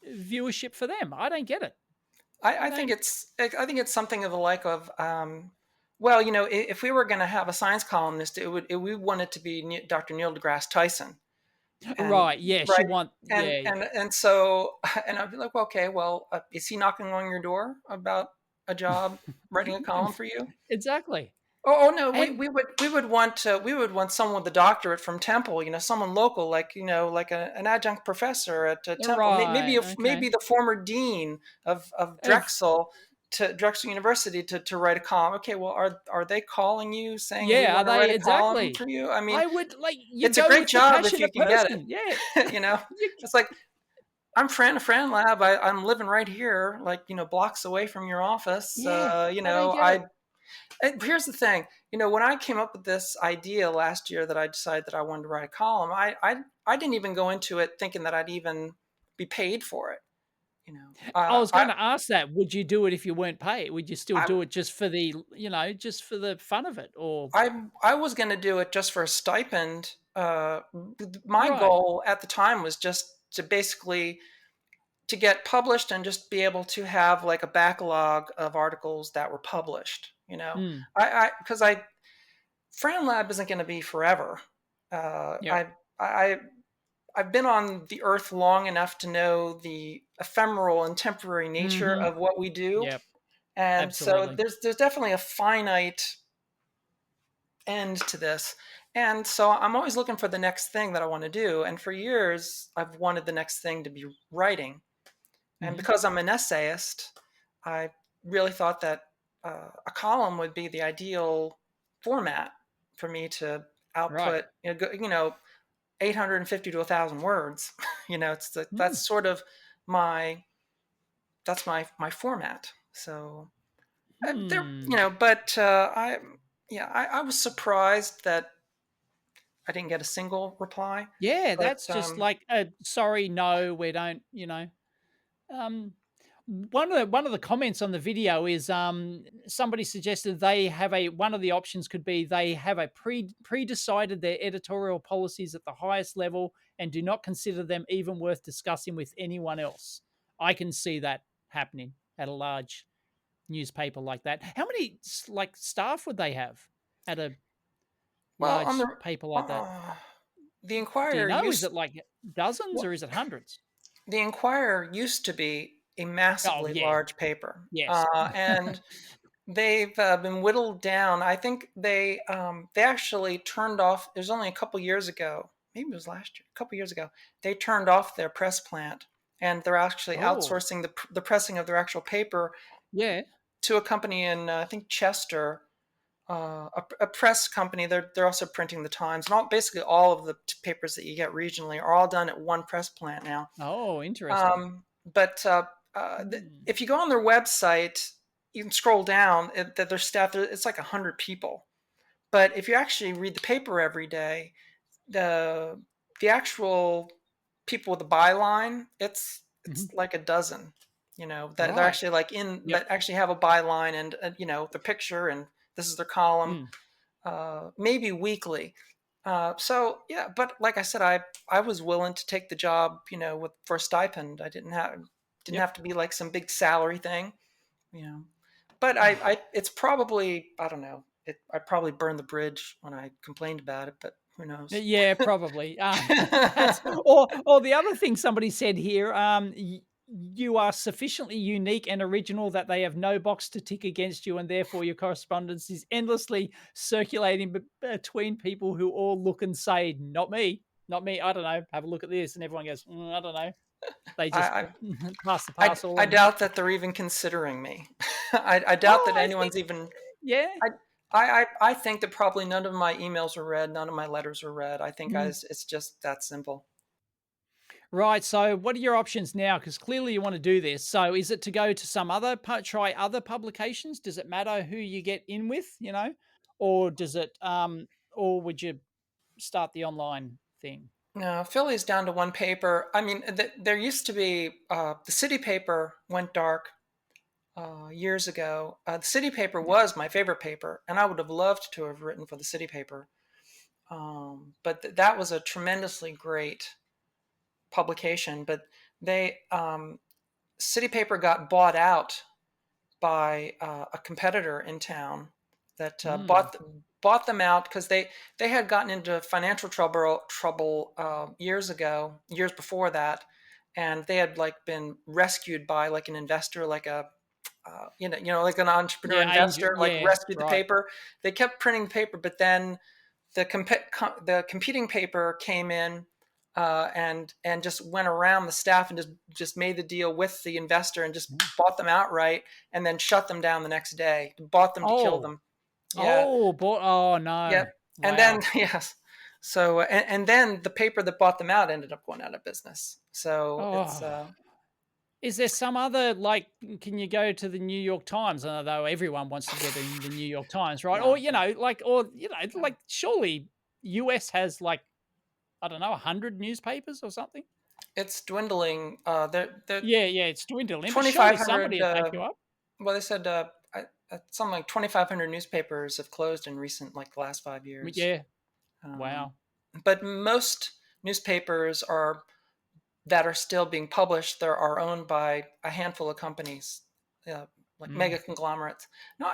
S1: viewership for them. I don't get it. I
S2: I think
S1: don't.
S2: it's something of the like of Well, if we were going to have a science columnist, we want it to be Dr. Neil deGrasse Tyson. And
S1: Right. Yes,
S2: right.
S1: you want.
S2: And
S1: Yeah.
S2: and so and I'd be like, well, okay, well, is he knocking on your door about a job writing a column for you?
S1: Exactly.
S2: Oh no,
S1: And
S2: we would want someone with a doctorate from Temple, someone local, like like an adjunct professor at Temple,
S1: right.
S2: maybe
S1: Okay.
S2: the former dean of
S1: Of
S2: Drexel University to write a column. Okay, well, are they calling you saying we
S1: Yeah. Are
S2: want to
S1: they
S2: write a column
S1: exactly?
S2: for you? I mean,
S1: I would like you
S2: it's a
S1: go
S2: great
S1: with the
S2: job if you
S1: passionate
S2: can get it.
S1: person. Yeah.
S2: you know,
S1: You,
S2: it's like I'm Fran Lab. I'm living right here, like blocks away from your office.
S1: yeah. I don't get it.
S2: Here's the thing. When I came up with this idea last year that I decided that I wanted to write a column, I didn't even go into it thinking that I'd even be paid for it. You know,
S1: I
S2: uh,
S1: was
S2: I
S1: going to ask that. Would you do it if you weren't paid? Would you still
S2: I
S1: do it just for the, just for the fun of it, or
S2: I was going to do it just for a stipend. My
S1: right?
S2: goal at the time was just to basically to get published and just be able to have like a backlog of articles that were published.
S1: Mm,
S2: I because I Fran Lab isn't going to be forever.
S1: yep.
S2: I I've been on the earth long enough to know the ephemeral and temporary nature
S1: Mm-hmm.
S2: of what we do,
S1: Yep.
S2: and so
S1: Absolutely.
S2: there's definitely a finite end to this. And so I'm always looking for the next thing that I want to do. And for years, I've wanted the next thing to be writing. And
S1: Hmm.
S2: because I'm an essayist, I really thought that a column would be the ideal format for me to
S1: Right.
S2: output, 850 to 1,000 words.
S1: Mm.
S2: That's sort of my my format. So there,
S1: Hmm.
S2: but I was surprised that I didn't get a single reply.
S1: Yeah,
S2: But
S1: that's just like a sorry, no, we don't. Um, one of the comments on the video is somebody suggested they have a one of the options could be they have a pre-decided their editorial policies at the highest level and do not consider them even worth discussing with anyone else. I can see that happening at a large newspaper like that. How many like staff would they have at a
S2: well, on
S1: large paper like that?
S2: the
S1: Do you
S2: Inquirer
S1: know? Is
S2: used
S1: it like dozens
S2: well,
S1: or is it hundreds?
S2: the Inquirer used to be a
S1: Oh
S2: massively
S1: yeah,
S2: large paper,
S1: yes.
S2: and they've been whittled down. I think they actually turned off. It was only a couple years ago, maybe it was last year, a couple years ago. They turned off their press plant, and they're actually
S1: Oh
S2: outsourcing the pressing of their actual paper
S1: yeah.
S2: to a company in I think Chester, a press company. They're also printing the Times, and basically all of the papers that you get regionally are all done at one press plant now.
S1: Oh, interesting.
S2: But
S1: Hmm.
S2: if you go on their website, you can scroll down. That their staff, it's like 100 people. But if you actually read the paper every day, the the actual people with the byline, it's
S1: Mhm.
S2: like a dozen. That they're
S1: Right.
S2: actually like in
S1: Yep.
S2: that actually have a byline and the picture and this is their column,
S1: Mm.
S2: maybe weekly. So yeah, but like I said, I was willing to take the job, for a stipend. I didn't
S1: Yep.
S2: have to be like some big salary thing, you know. But I it's probably I don't know. I probably burned the bridge when I complained about it, but who knows?
S1: Yeah, probably. That's or the other thing somebody said here, you are sufficiently unique and original that they have no box to tick against you, and therefore your correspondence is endlessly circulating between people who all look and say, "Not me, not me. I don't know. Have a look at this," and everyone goes, "I don't know." They just
S2: I,
S1: pass the
S2: I
S1: parcel
S2: I
S1: and
S2: doubt that they're even considering me. I doubt
S1: oh,
S2: that
S1: I think
S2: anyone's even.
S1: yeah.
S2: I think that probably none of my emails were read, none of my letters were read. I think
S1: Mm.
S2: it's just that simple.
S1: Right. So, what are your options now? Because clearly you want to do this. So, is it to go to some other try other publications? Does it matter who you get in with? Or does it? Or would you start the online thing?
S2: No, Philly's down to one paper. I mean, there used to be the city paper went dark years ago. The city paper
S1: Yep.
S2: was my favorite paper, and I would have loved to have written for the city paper. But that was a tremendously great publication. But they city paper got bought out by a competitor in town, that
S1: Mm.
S2: bought them out because they had gotten into financial trouble years before that, and they had like been rescued by like an investor, like a like an entrepreneur
S1: Yeah, angel.
S2: investor, like
S1: Yeah,
S2: rescued the
S1: right.
S2: paper. They kept printing the paper, but then the competing paper came in, and just went around the staff and just made the deal with the investor and just bought them outright, and then shut them down the next day. Bought them to kill
S1: Oh,
S2: them. Yeah,
S1: oh, boy. Oh, no.
S2: yep. And then
S1: Wow.
S2: yes, so and then the paper that bought them out ended up going out of business. So it's
S1: Oh. Is there some other, like, can you go to the New York Times? Although everyone wants to get in the New York Times, right?
S2: yeah,
S1: Or,
S2: yeah.
S1: like, surely US has, like, I don't know, 100 newspapers or something?
S2: It's dwindling. They're
S1: Yeah, yeah, it's dwindling, but surely
S2: 2,500.
S1: somebody would take you up.
S2: Well, they said something like 2,500 newspapers have closed in recent, like the last 5 years.
S1: Yeah.
S2: Um,
S1: Wow.
S2: but most newspapers that are still being published, there are owned by a handful of companies, like
S1: Mm.
S2: mega conglomerates. No,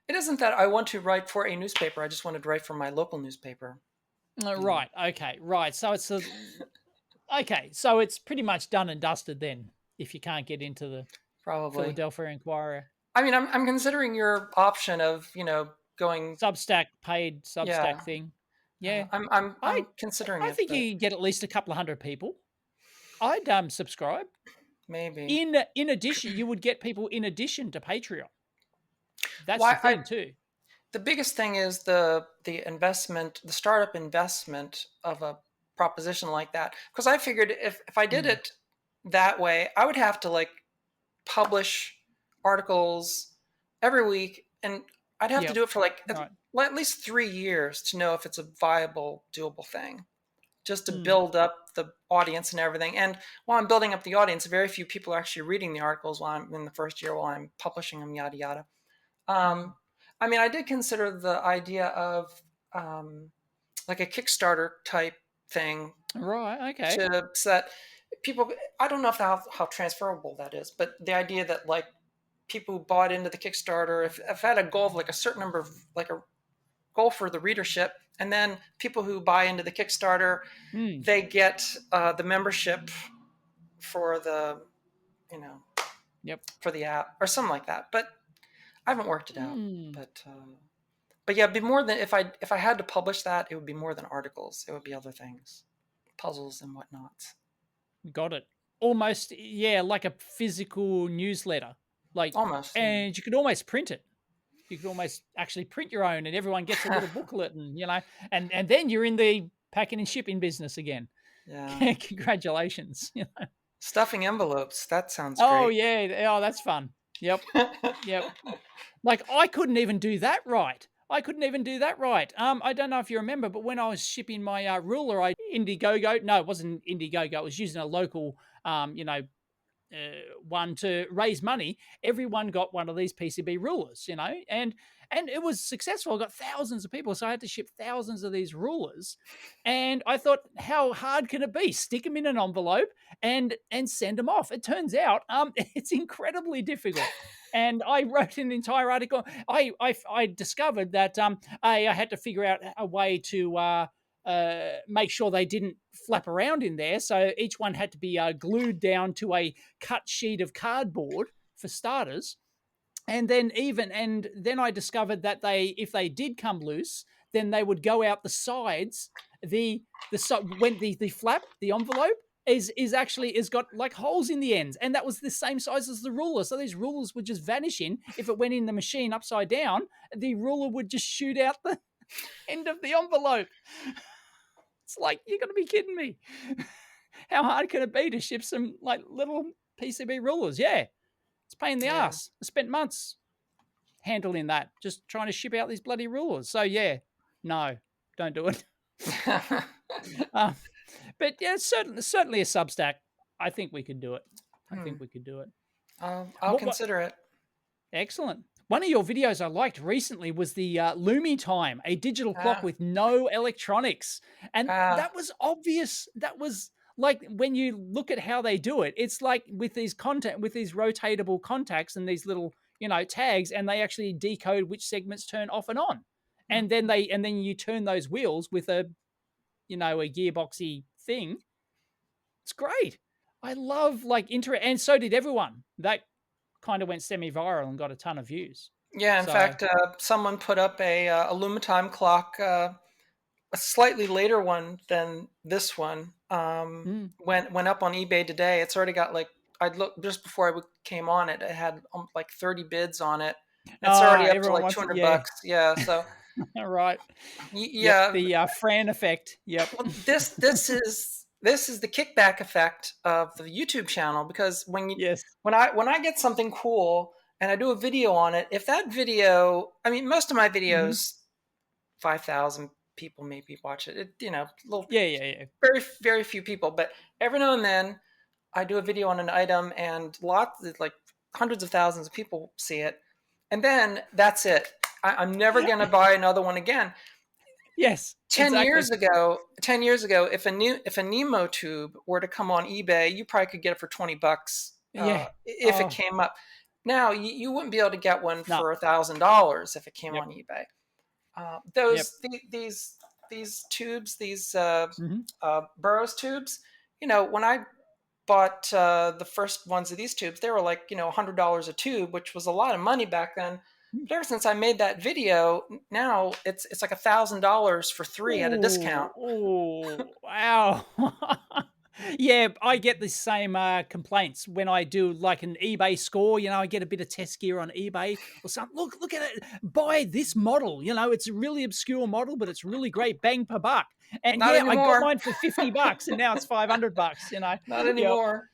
S2: it isn't that I want to write for a newspaper. I just wanted to write for my local newspaper.
S1: Right. Okay. Right. So it's okay. So it's pretty much done and dusted then, if you can't get into the
S2: Probably.
S1: Philadelphia Inquirer.
S2: I mean, I'm considering your option of going.
S1: Substack, paid
S2: Yeah,
S1: Substack thing. Yeah.
S2: I'm
S1: I
S2: considering
S1: I
S2: it,
S1: think
S2: but
S1: you could get at least a couple of hundred people. I'd subscribe.
S2: maybe.
S1: In addition, you would get people in addition to Patreon. That's the
S2: Why
S1: thing too.
S2: the biggest thing is the investment, the startup investment of a proposition like that. Because I figured if I did
S1: Mm.
S2: it that way, I would have to like publish articles every week, and I'd have to
S1: Yep.
S2: do it for like
S1: Right.
S2: at least 3 years to know if it's a viable, doable thing. Just to
S1: Mm.
S2: build up the audience and everything. And while I'm building up the audience, very few people are actually reading the articles while I'm in the first year while I'm publishing them, yada yada.
S1: Mm.
S2: I mean, I did consider the idea of um, like a Kickstarter type thing
S1: Right. Okay.
S2: to set people. I don't know how transferable that is, but the idea that like people who bought into the Kickstarter, if I had a goal of like a certain number of like a goal for the readership, and then people who buy into the Kickstarter,
S1: Mm.
S2: they get the membership for the you know
S1: Yep.
S2: for the app or something like that. But I haven't worked it out.
S1: Mm.
S2: But yeah, it'd be more than if I had to publish that, it would be more than articles. It would be other things, puzzles and whatnot.
S1: Got it. Almost, yeah, like a physical newsletter. Like,
S2: Almost, yeah,
S1: and you could almost print it. You could almost actually print your own, and everyone gets a little booklet, and and then you're in the packing and shipping business again.
S2: yeah.
S1: Congratulations.
S2: Stuffing envelopes. That sounds
S1: Oh
S2: great.
S1: yeah. Oh, that's fun. Yep. Yep. Like I couldn't even do that right. I couldn't even do that right. I don't know if you remember, but when I was shipping my ruler, I Indiegogo. No, it wasn't Indiegogo. I was using a local, one to raise money. Everyone got one of these PCB rulers, and it was successful. I got thousands of people, so I had to ship thousands of these rulers. And I thought, how hard can it be? Stick them in an envelope and send them off. It turns out, it's incredibly difficult. And I wrote an entire article. I discovered that I had to figure out a way to make sure they didn't flap around in there. So each one had to be glued down to a cut sheet of cardboard for starters. And then I discovered that if they did come loose, then they would go out the sides. The flap, the envelope is got like holes in the ends, and that was the same size as the ruler. So these rulers would just vanish in. If it went in the machine upside down, the ruler would just shoot out the end of the envelope. It's like, you're going to be kidding me. How hard can it be to ship some like little PCB rulers? Yeah, it's a pain in the
S2: Yeah.
S1: ass. I spent months handling that, just trying to ship out these bloody rulers. So yeah, no, don't do it. But yeah, certainly a Substack. I think we could do it. I think we could do it.
S2: I'll consider it.
S1: Excellent. One of your videos I liked recently was the Lumi Time, a digital clock
S2: Ah,
S1: with no electronics. And
S2: ah,
S1: that was obvious. That was like, when you look at how they do it, it's like with these rotatable contacts and these little tags, and they actually decode which segments turn off and on. And then you turn those wheels with a gearboxy thing. It's great. I love and so did everyone. That kind of went semi-viral and got a ton of views.
S2: Yeah, in fact, someone put up a Lumitime clock, a slightly later one than this one. Went up on eBay today. It's already got I looked just before I came on it. It had 30 bids on it. It's already up to $200. Yeah, so
S1: right.
S2: Yeah,
S1: the Fran effect. Yep.
S2: Well, this is the kickback effect of the YouTube channel, because when I get something cool and I do a video on it, if that video, most of my videos, 5,000 people maybe watch it. Very, very few people, but every now and then I do a video on an item and hundreds of thousands of people see it, and then that's it. I'm never going to buy another one again.
S1: Yes.
S2: 10 years ago, if a Nemo tube were to come on eBay, you probably could get it for $20 if it came up. Now you wouldn't be able to get one for $1,000 if it came on eBay. These tubes, these Burroughs tubes, when I bought the first ones of these tubes, they were $100 a tube, which was a lot of money back then. But ever since I made that video, now it's $1,000 for 3 at a discount.
S1: Oh, wow. Yeah, I get the same complaints when I do an eBay score. I get a bit of test gear on eBay or something. Look at it. Buy this model. It's a really obscure model, but it's really great. Bang per buck. And
S2: Not anymore.
S1: I got mine for $50, and now it's $500.
S2: Not anymore.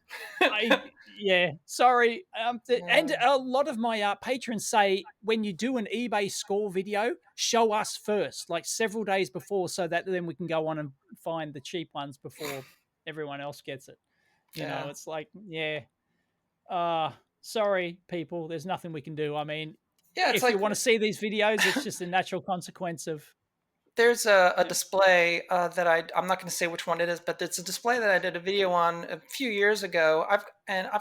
S1: Sorry. And a lot of my patrons say, when you do an eBay score video, show us first, several days before, so that then we can go on and find the cheap ones before everyone else gets it. It's sorry, people, there's nothing we can do. If you want to see these videos, it's just a natural consequence of.
S2: There's a display that I'm not going to say which one it is, but it's a display that I did a video on a few years ago. I've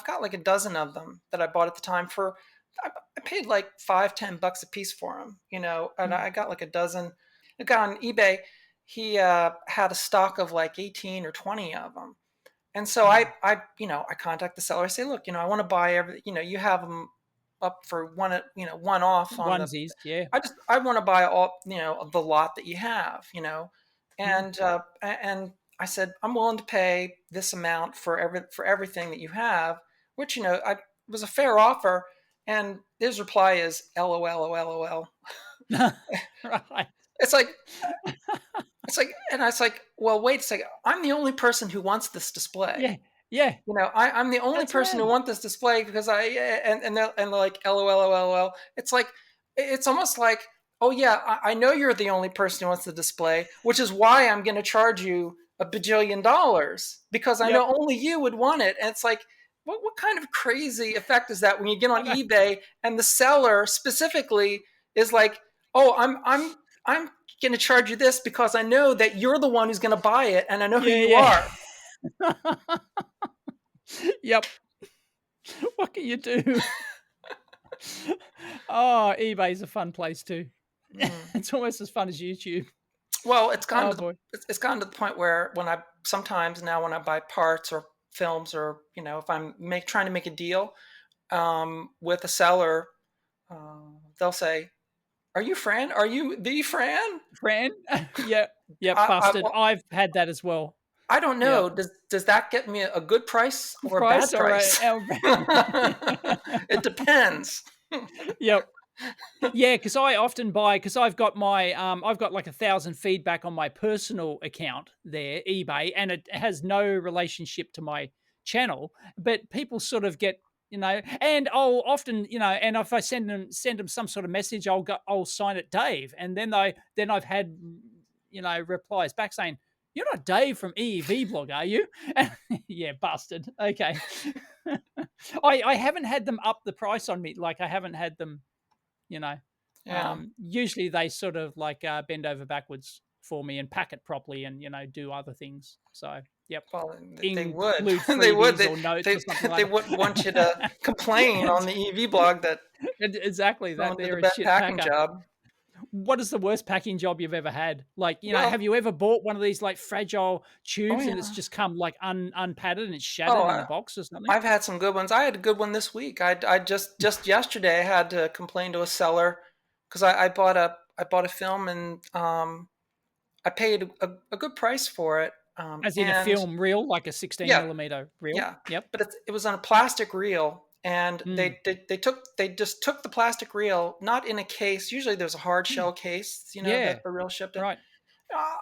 S2: got a dozen of them that I bought at the time for. I paid $5-10 a piece for them, and I got a dozen. A guy on eBay, he had a stock of 18 or 20 of them, and so I contact the seller. I say, look, I want to buy every. You have them up for one off on
S1: onesies.
S2: I want to buy all the lot that you have, and I said, I'm willing to pay this amount for everything that you have, which was a fair offer. And his reply is LOL.
S1: Right.
S2: It's and I was like, well, wait a second. I'm the only person who wants this display.
S1: Yeah.
S2: I'm the only person who wants this display because and they're like, LOL. It's almost like, oh yeah, I know you're the only person who wants the display, which is why I'm going to charge you $1 bajillion, because I know only you would want it. And it's like, what kind of crazy effect is that when you get on eBay and the seller specifically is like, oh, I'm going to charge you this because I know that you're the one who's going to buy it, and I know who you are.
S1: Yep. What can you do? Oh, eBay's a fun place too. It's almost as fun as YouTube.
S2: Well, it's gotten to the point where when I buy parts or films, or if I'm trying to make a deal with a seller, they'll say, "Are you Fran? Are you the Fran?"
S1: Fran? Yeah, busted. I've had that as well.
S2: I don't know. Yeah. Does that get me a good price or a bad price? It depends.
S1: Yep. Yeah, because I often buy, because I've got my I've got 1,000 feedback on my personal account there, eBay, and it has no relationship to my channel. But people sort of get, and I'll often, and if I send them some sort of message, I'll sign it Dave, and then I've had, replies back saying, "You're not Dave from EEV blog, are you?" Yeah, busted. Okay. I haven't had them up the price on me. I haven't had them, usually they sort of bend over backwards for me and pack it properly and, do other things. So, yep.
S2: Well, they would. They would. They wouldn't want you to complain on the EV blog that
S1: Exactly that.
S2: Someone did a
S1: They're a
S2: bad
S1: shit
S2: packing
S1: packer.
S2: job.
S1: What is the worst packing job you've ever had? Like, have
S2: Well,
S1: you ever bought one of these like fragile
S2: oh
S1: tubes and it's
S2: yeah.
S1: just come like unpadded and it's
S2: Oh,
S1: shattered in the box or something?
S2: I've had some good ones. I had a good one this week. I just yesterday I had to complain to a seller because I bought a film and I paid a good price for it.
S1: As in a
S2: And
S1: film reel, like a 16
S2: yeah,
S1: millimeter reel?
S2: yeah,
S1: Yep.
S2: but it was on a plastic reel, and
S1: Mm,
S2: they just took the plastic reel, not in a case. Usually there's a hard
S1: mm.
S2: shell case,
S1: Yeah,
S2: that the reel shipped in.
S1: right.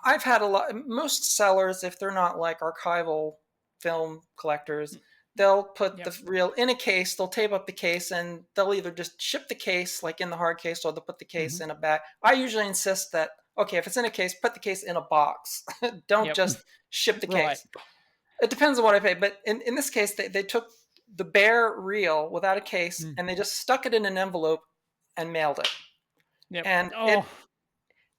S2: I've had a lot. Most sellers, if they're not like archival film collectors,
S1: Mm,
S2: they'll put
S1: yep.
S2: the reel in a case. They'll tape up the case, and they'll either just ship the case like in the hard case, or they'll put the case
S1: Mhm.
S2: in a bag. I usually insist that okay, if it's in a case, put the case in a box. Don't
S1: Yep.
S2: just ship the
S1: Right.
S2: case. It depends on what I pay, but in this case, they took the bare reel without a case
S1: Mm.
S2: and they just stuck it in an envelope and mailed it.
S1: Yep.
S2: And
S1: Oh,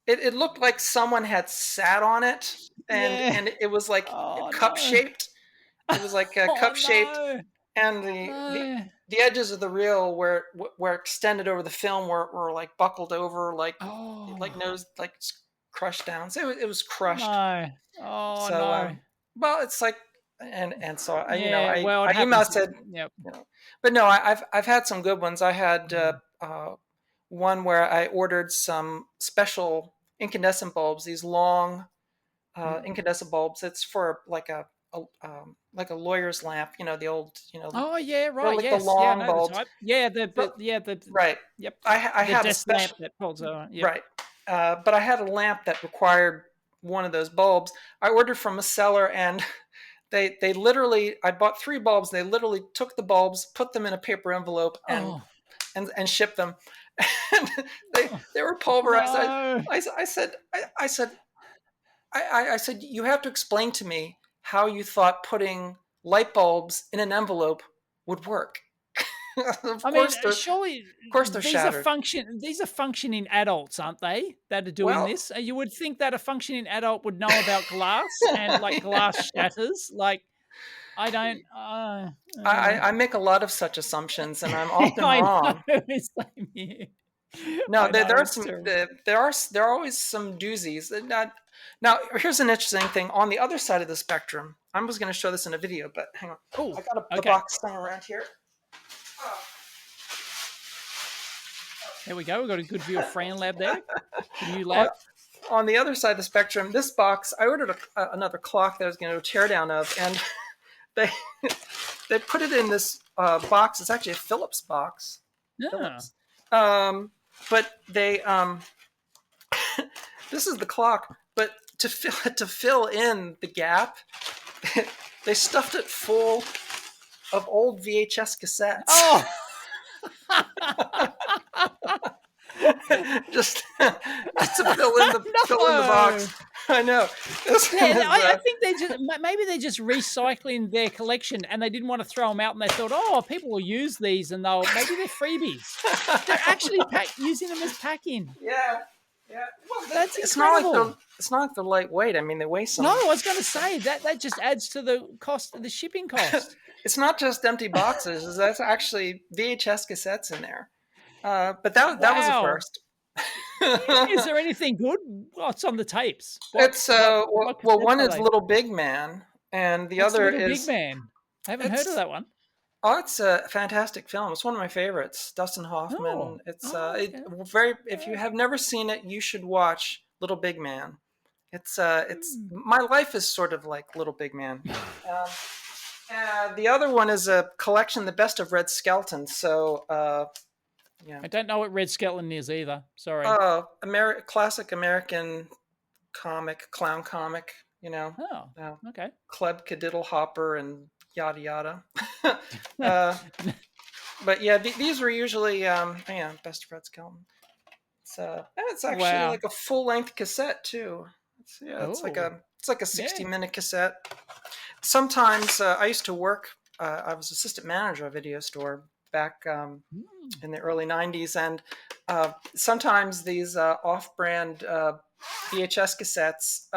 S2: it looked like someone had sat on it, and
S1: yeah.
S2: it was like
S1: Oh,
S2: cup
S1: no.
S2: shaped. It was like
S1: Oh,
S2: cup shaped,
S1: no.
S2: and
S1: No.
S2: the edges of the reel were extended over the film were like buckled over, like
S1: Oh,
S2: nose like crushed down. So it was crushed.
S1: no. Oh,
S2: So
S1: no.
S2: well, it's like and so
S1: Yeah, well, it
S2: I emailed
S1: happens.
S2: said,
S1: Yep.
S2: but no, I've had some good ones. I had
S1: Mm,
S2: one where I ordered some special incandescent bulbs, these long
S1: mm.
S2: incandescent bulbs. It's for like a lawyer's lamp, the old,
S1: Oh, yeah,
S2: they're
S1: right,
S2: like the
S1: yes. Yeah, I
S2: long
S1: know the
S2: bulbs.
S1: type. Yeah,
S2: But
S1: the
S2: right,
S1: yep,
S2: I
S1: the
S2: had a
S1: desk lamp
S2: special
S1: that holds yep.
S2: right, but I had a lamp that required one of those bulbs. I ordered from a seller, and they literally, I bought 3 bulbs. They literally took the bulbs, put them in a paper envelope, and
S1: Oh,
S2: shipped them. And
S1: oh,
S2: they were pulverized.
S1: no.
S2: I said I said, you have to explain to me how you thought putting light bulbs in an envelope would work. of
S1: I mean,
S2: course they're
S1: surely
S2: shattered.
S1: these are functioning adults, aren't they, that are doing
S2: Well,
S1: this? You would think that a functioning adult would know about glass and, like, glass shatters, like, I don't,
S2: I make a lot of such assumptions, and I'm often
S1: I know,
S2: wrong.
S1: same here.
S2: No,
S1: I know,
S2: there are
S1: it's
S2: some
S1: terrible.
S2: there are always some doozies. Now, here's an interesting thing. On the other side of the spectrum, I was going to show this in a video, but hang on. I
S1: Oh,
S2: got the
S1: okay.
S2: box thing around here.
S1: There we go. We've got a good view of Fran Lab there, the new
S2: on,
S1: lab.
S2: on the other side of the spectrum, this box, I ordered another clock that I was going to tear down of, and they they put it in this box. It's actually a Phillips box.
S1: Yeah.
S2: Phillips. But they this is the clock, but to fill in the gap, they stuffed it full of old VHS cassettes.
S1: Oh!
S2: just to fill in the
S1: No!
S2: box. I know. This
S1: Yeah,
S2: is,
S1: I think they just maybe they're just recycling their collection and they didn't want to throw them out and they thought, "Oh, people will use these and maybe they're freebies." They're actually using them as packing.
S2: yeah, yeah. Well,
S1: That's
S2: it's not like
S1: incredible.
S2: they're lightweight. I mean, they weigh some.
S1: No, I was gonna say that just adds to the cost, the shipping cost.
S2: It's not just empty boxes. That's actually VHS cassettes in there. But that was a
S1: Wow.
S2: first.
S1: Is there anything good? What's on the tapes?
S2: It's
S1: What
S2: well,
S1: cassettes
S2: one
S1: are
S2: is
S1: they?
S2: Little Big Man, and the
S1: What's
S2: other
S1: Little Big
S2: is
S1: Man? I haven't heard of
S2: it's
S1: that one.
S2: it's a fantastic film. It's one of my favorites. Dustin
S1: Oh.
S2: Hoffman. It's
S1: Oh, okay.
S2: very. If you
S1: Yeah.
S2: have never seen it, you should watch Little Big Man. It's
S1: Hmm.
S2: my life is sort of like Little Big Man. Um, the other one is a collection, The Best of Red Skelton. So yeah,
S1: I don't know what Red Skeleton is either. Sorry.
S2: Classic American comic, clown comic.
S1: Oh,
S2: Uh,
S1: okay.
S2: Club Cadiddle Hopper and yada yada. uh, but yeah, these were usually yeah, Best of Red Skelton. It's actually
S1: Wow.
S2: like a full length cassette too.
S1: Oh,
S2: It's like a
S1: yeah.
S2: 60-minute cassette. Sometimes I used to work. I was assistant manager of a video store back
S1: Mm.
S2: in the early '90s, and sometimes these off-brand VHS cassettes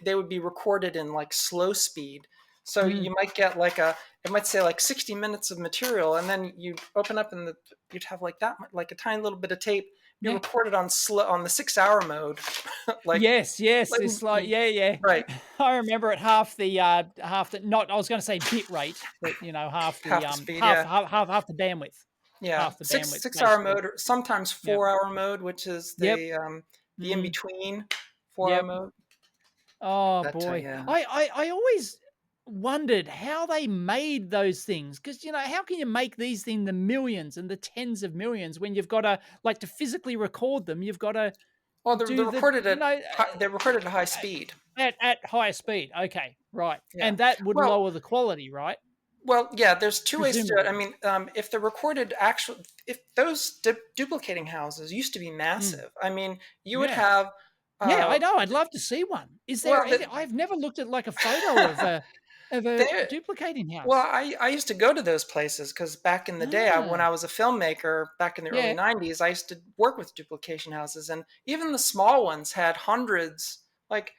S2: they would be recorded in like slow speed. So
S1: Mm.
S2: you might get like it might say like 60 minutes of material, and then you open up and you'd have like that, like a tiny little bit of tape. You
S1: Yeah.
S2: record it on on the 6 hour mode, like,
S1: Yes, it's like yeah.
S2: right,
S1: I remember at half the not I was gonna say bit rate, but half the
S2: half the speed,
S1: half
S2: yeah.
S1: half the bandwidth.
S2: Yeah,
S1: Half the
S2: six
S1: bandwidth,
S2: six hour
S1: basically.
S2: mode, or sometimes
S1: Yep.
S2: 4 hour mode, which is
S1: Yep.
S2: the in
S1: Mm.
S2: between 4 hour
S1: Yep.
S2: mode.
S1: Oh
S2: But
S1: boy.
S2: yeah.
S1: I always wondered how they made those things because how can you make these things the millions and the tens of millions when you've got to like to physically record them? You've got to
S2: Well,
S1: do the
S2: they're recorded at high speed.
S1: at higher speed. Okay, right,
S2: Yeah.
S1: and that would
S2: Well,
S1: lower the quality, right?
S2: yeah. There's two ways to do it. I
S1: Presumably.
S2: mean, if they're recorded if those duplicating houses used to be
S1: Mm,
S2: massive. I mean, you would
S1: yeah,
S2: have,
S1: yeah. I
S2: uh,
S1: know. I'd love to see one. Is there
S2: well,
S1: any? I've never looked at like a photo of a
S2: they
S1: duplicating
S2: Well,
S1: house.
S2: I used to go to those places because back in the day, when
S1: Ah,
S2: I was a filmmaker back in the early
S1: yeah.
S2: 90s, I used to work with duplication houses, and even the small ones had hundreds. Like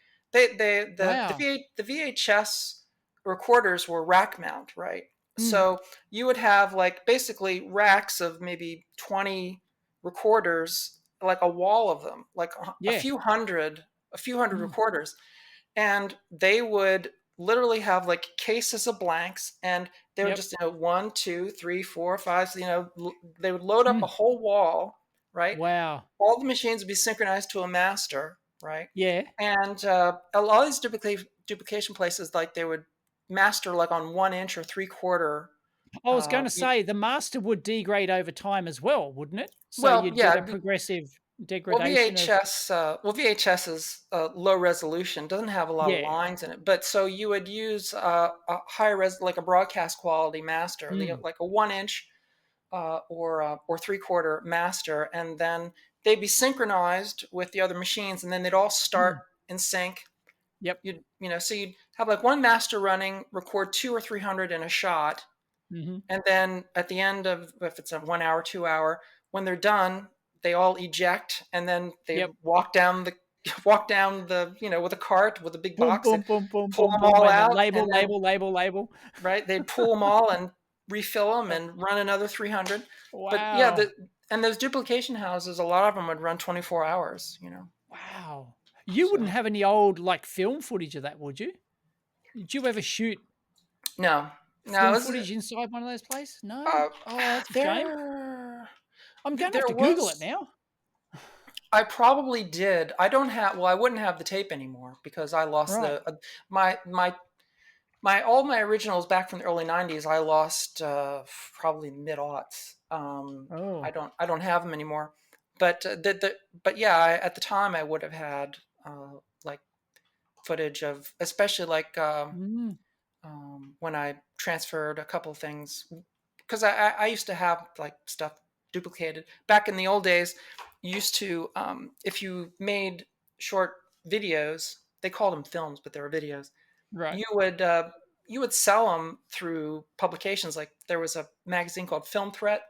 S1: Wow.
S2: the VHS recorders were rack mount, right?
S1: Mm,
S2: So you would have like basically racks of maybe 20 recorders, like a wall of them, like
S1: yeah.
S2: a few hundred
S1: Mm,
S2: recorders, and they would literally have like cases of blanks, and they would
S1: yep.
S2: just, one, two, three, four, five, they would load up a
S1: Mm,
S2: whole wall, right?
S1: wow.
S2: All the machines would be synchronized to a master, right?
S1: Yeah.
S2: And a lot of these duplication places, like, they would master like on 1 inch or 3/4.
S1: I was
S2: uh,
S1: gonna
S2: you,
S1: say the master would degrade over time as well, wouldn't it? So
S2: well,
S1: you'd get a
S2: yeah.
S1: progressive
S2: Well,
S1: degradation of
S2: VHS is low resolution, doesn't have a lot of
S1: yeah.
S2: lines in it, but so you would use a high res, like a broadcast quality master,
S1: Mm,
S2: like a 1 inch or 3/4 master, and then they'd be synchronized with the other machines, and then they'd all start
S1: mm,
S2: in sync.
S1: yep.
S2: So you'd have like one master running, record 200 or 300 in a shot,
S1: Mhm.
S2: and then at the end of, if it's a 1 hour, 2 hour, when they're done, they all eject, and then they
S1: Yep.
S2: walk down the, with a cart with a big
S1: Boom,
S2: box. They
S1: boom, boom, boom,
S2: pull
S1: boom,
S2: them
S1: boom,
S2: all
S1: and then
S2: out,
S1: label,
S2: and then,
S1: label, label, label.
S2: right, they'd pull them all and refill them
S1: Yep.
S2: and run another 300. But yeah,
S1: Wow.
S2: and those duplication houses, a lot of them would run 24 hours.
S1: Wow. You wouldn't
S2: So
S1: have any old, like, film footage of that, would you? Did you ever shoot
S2: no, no,
S1: film
S2: it was,
S1: footage inside one of those places? No?
S2: uh,
S1: Oh, that's a shame.
S2: there
S1: I'm gonna have
S2: there
S1: to Google it
S2: was.
S1: now.
S2: I probably did. I don't have. Well, I wouldn't have the tape anymore because I lost
S1: Right.
S2: the my my my all my originals back from the early 90s. I lost probably mid aughts.
S1: Oh.
S2: I don't have them anymore. But but yeah, at the time I would have had like footage of, especially like
S1: Mm,
S2: when I transferred a couple things, because I used to have like stuff duplicated back in the old days. You used to, if you made short videos, they called them films, but they were videos.
S1: right.
S2: You would you would sell them through publications. Like, there was a magazine called Film Threat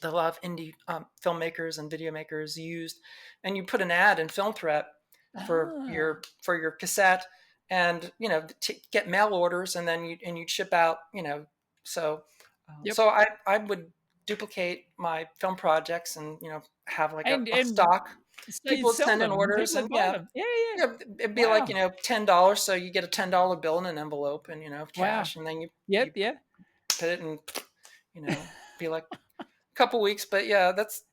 S2: that a lot of indie filmmakers and video makers used, and you put an ad in Film Threat
S1: Ah.
S2: for your cassette, and to get mail orders, and then you'd ship out. So
S1: Yep.
S2: so I would duplicate my film projects, and have like a
S1: And
S2: stock.
S1: so you'd
S2: People would
S1: sell
S2: send in
S1: them and
S2: orders,
S1: people would
S2: and
S1: buy
S2: yeah.
S1: them. Yeah, yeah.
S2: Yeah, it'd be like,
S1: Wow.
S2: $10, so you get a $10 bill in an envelope, and
S1: Wow.
S2: cash, and then
S1: Yep,
S2: you
S1: yeah.
S2: put it in, be like a couple weeks. But yeah, that's,